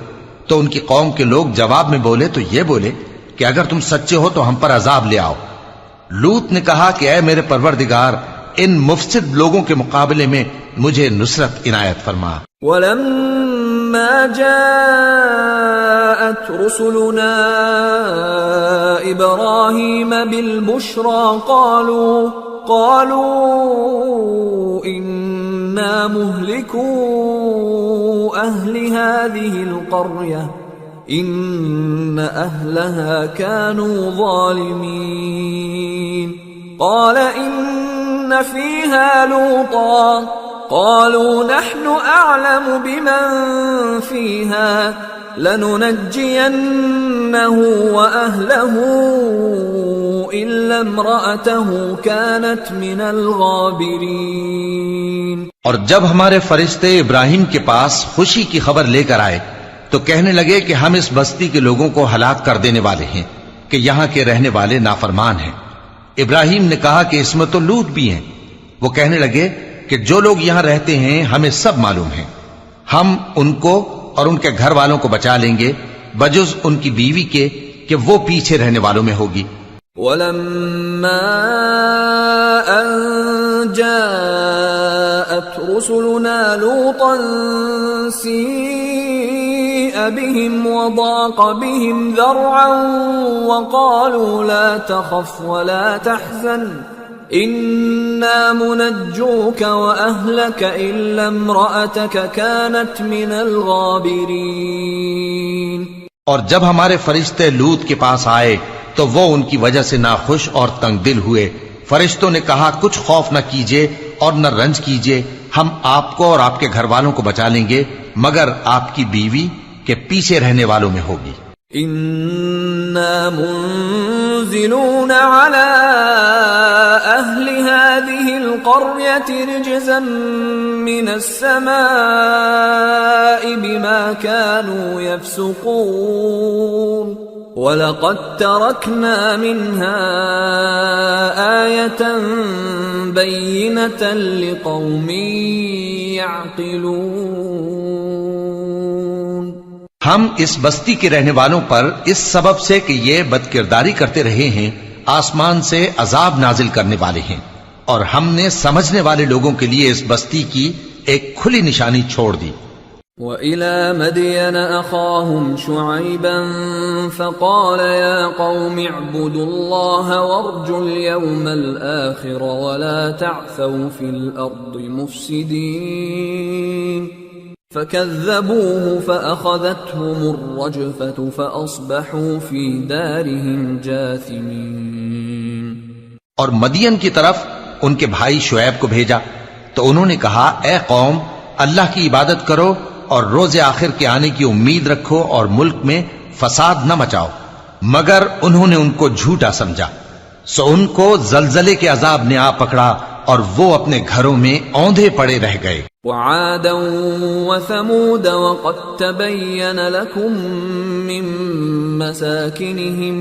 تو ان کی قوم کے لوگ جواب میں بولے تو یہ بولے کہ اگر تم سچے ہو تو ہم پر عذاب لے آؤ. لوط نے کہا کہ اے میرے پروردگار، ان مفسد لوگوں کے مقابلے میں مجھے نصرت عنایت فرما. وَلَمَّا جَاءَتْ رُسُلُنَا إِبْرَاهِيمَ بِالْبُشْرَى قَالُوا إِنَّا مُهْلِكُو أَهْلِ هَذِهِ الْقَرْيَةِ إِنَّ أَهْلَهَا كَانُوا ظَالِمِينَ قَالَ إِنَّ فِيهَا لُوطًا قالوا نحن أعلم بمن فيها لننجينه وأهله إلا امرأته كانت من الغابرين. اور جب ہمارے فرشتے ابراہیم کے پاس خوشی کی خبر لے کر آئے تو کہنے لگے کہ ہم اس بستی کے لوگوں کو ہلاک کر دینے والے ہیں کہ یہاں کے رہنے والے نافرمان ہیں. ابراہیم نے کہا کہ اس میں تو لوط بھی ہیں. وہ کہنے لگے کہ جو لوگ یہاں رہتے ہیں ہمیں سب معلوم ہیں، ہم ان کو اور ان کے گھر والوں کو بچا لیں گے بجز ان کی بیوی کے کہ وہ پیچھے رہنے والوں میں ہوگی. وَلَمَّا أَن جَاءَتْ رُسُلُنَا لُوطًا سِيءَ بِهِمْ وَضَاقَ بِهِمْ ذَرْعًا وَقَالُوا لَا تَخَفْ وَلَا تَحْزَنْ إِنَّا مُنَجُّوكَ وَأَهْلَكَ إِلَّا امْرَأَتَكَ كَانَتْ مِنَ الْغَابِرِينَ. اور جب ہمارے فرشتے لوط کے پاس آئے تو وہ ان کی وجہ سے ناخوش اور تنگ دل ہوئے. فرشتوں نے کہا کچھ خوف نہ کیجیے اور نہ رنج کیجیے، ہم آپ کو اور آپ کے گھر والوں کو بچا لیں گے مگر آپ کی بیوی کے پیچھے رہنے والوں میں ہوگی. إِنَّا مُنزِلُونَ عَلَىٰ أَهْلِ هَٰذِهِ الْقَرْيَةِ رِجْزًا مِّنَ السَّمَاءِ بِمَا كَانُوا يَفْسُقُونَ وَلَقَدْ تَرَكْنَا مِنْهَا آيَةً بَيِّنَةً لِقَوْمٍ يَعْقِلُونَ. ہم اس بستی کے رہنے والوں پر اس سبب سے کہ یہ بدکرداری کرتے رہے ہیں آسمان سے عذاب نازل کرنے والے ہیں، اور ہم نے سمجھنے والے لوگوں کے لیے اس بستی کی ایک کھلی نشانی چھوڑ دی. وَإِلَى مَدْيَنَ أَخَاهُمْ شُعَيْبًا فَقَالَ يَا قَوْمِ اعْبُدُوا اللَّهَ وَارْجُوا الْيَوْمَ الْآخِرَ وَلَا تَعْثَوْا فِي الْأَرْضِ مُفْسِدِينَ فَكَذَّبُوهُ فَأَخَذَتْهُمُ الرَّجْفَةُ فَأَصْبَحُوا فِي دَارِهِمْ جَاثِمِينَ. اور مدین کی طرف ان کے بھائی شعیب کو بھیجا تو انہوں نے کہا اے قوم، اللہ کی عبادت کرو اور روز آخر کے آنے کی امید رکھو اور ملک میں فساد نہ مچاؤ، مگر انہوں نے ان کو جھوٹا سمجھا، سو ان کو زلزلے کے عذاب نے آ پکڑا اور وہ اپنے گھروں میں اوندھے پڑے رہ گئے۔ وعادا وثمود وقد تبين لكم من مساكنهم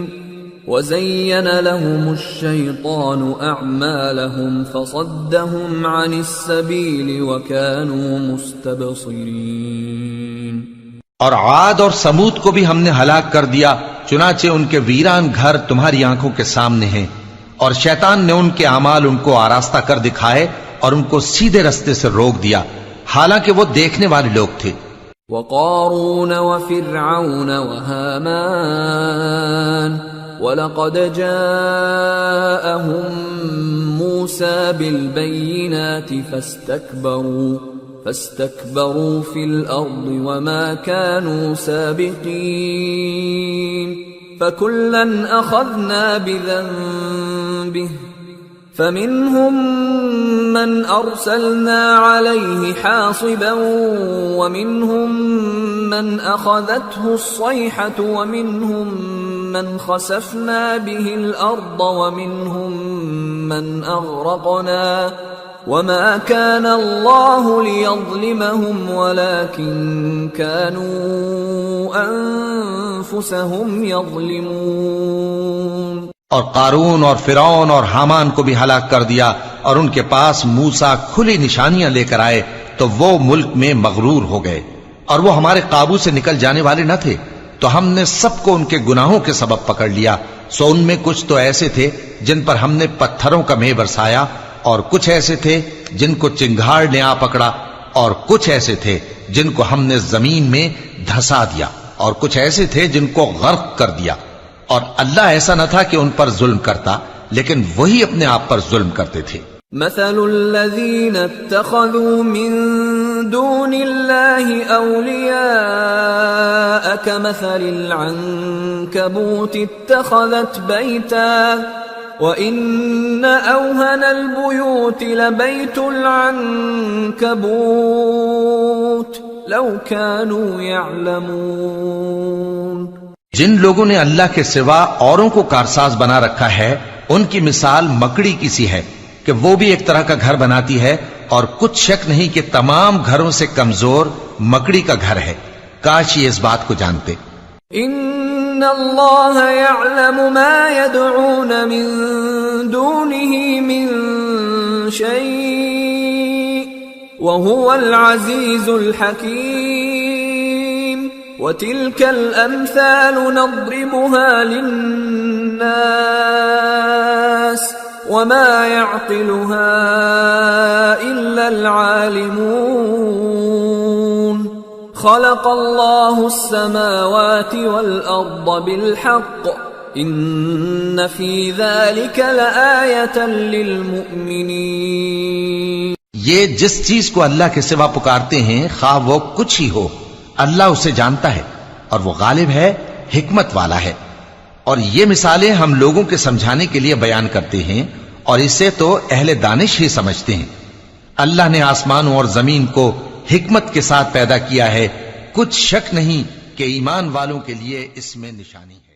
وزين لهم الشيطان أعمالهم فصدهم عن السبيل وكانوا مستبصرين۔ اور عاد اور سمود کو بھی ہم نے ہلاک کر دیا، چنانچہ ان کے ویران گھر تمہاری آنکھوں کے سامنے ہیں، اور شیطان نے ان کے اعمال ان کو آراستہ کر دکھائے اور ان کو سیدھے رستے سے روک دیا، حالانکہ وہ دیکھنے والے لوگ تھے۔ وقارون وفرعون وهامان وَلَقَدْ جَاءَهُم مُوسَى بِالْبَيِّنَاتِ فَاسْتَكْبَرُوا فِي الْأَرْضِ وَمَا كَانُوا سَابِقِينَ فَكُلًّا أَخَذْنَا بِذَنبِهِ فَمِنْهُمْ مَنْ أَرْسَلْنَا عَلَيْهِ حَاصِبًا وَمِنْهُمْ مَنْ أَخَذَتْهُ الصَّيْحَةُ وَمِنْهُمْ مَنْ خَسَفْنَا بِهِ الْأَرْضَ وَمِنْهُمْ مَنْ أَغْرَقْنَا وَمَا كَانَ اللَّهُ لِيَظْلِمَهُمْ وَلَكِنْ كَانُوا أَنفُسَهُمْ يَظْلِمُونَ۔ اور قارون اور فرعون اور حامان کو بھی ہلاک کر دیا، اور ان کے پاس موسیٰ کھلی نشانیاں لے کر آئے تو وہ ملک میں مغرور ہو گئے، اور وہ ہمارے قابو سے نکل جانے والے نہ تھے، تو ہم نے سب کو ان کے گناہوں کے سبب پکڑ لیا۔ سو ان میں کچھ تو ایسے تھے جن پر ہم نے پتھروں کا مے برسایا، اور کچھ ایسے تھے جن کو چنگھاڑ نے آ پکڑا، اور کچھ ایسے تھے جن کو ہم نے زمین میں دھسا دیا، اور کچھ ایسے تھے جن کو غرق کر دیا۔ اور اللہ ایسا نہ تھا کہ ان پر ظلم کرتا، لیکن وہی اپنے آپ پر ظلم کرتے تھے۔ مثل الذين اتخذوا من دون الله أولياء كمثل العنكبوت اتخذت بيتا وإن أوهن البيوت لبيت العنكبوت لو كانوا يعلمون۔ جن لوگوں نے اللہ کے سوا اوروں کو کارساز بنا رکھا ہے، ان کی مثال مکڑی کی سی ہے کہ وہ بھی ایک طرح کا گھر بناتی ہے، اور کچھ شک نہیں کہ تمام گھروں سے کمزور مکڑی کا گھر ہے۔ کاش یہ اس بات کو جانتے۔ ان اللہ یعلم ما يدعون من دونه من شیء وهو العزیز الحکیم وتلك الامثال نضربها للناس وما يعقلها إلا العالمون۔ خلق الله السماوات والأرض بالحق إن في ذلك لآية للمؤمنين۔ یہ جس چیز کو اللہ کے سوا پکارتے ہیں، خواہ وہ کچھ ہی ہو، اللہ اسے جانتا ہے، اور وہ غالب ہے، حکمت والا ہے۔ اور یہ مثالیں ہم لوگوں کے سمجھانے کے لیے بیان کرتے ہیں، اور اسے تو اہل دانش ہی سمجھتے ہیں۔ اللہ نے آسمانوں اور زمین کو حکمت کے ساتھ پیدا کیا ہے، کچھ شک نہیں کہ ایمان والوں کے لیے اس میں نشانی ہے۔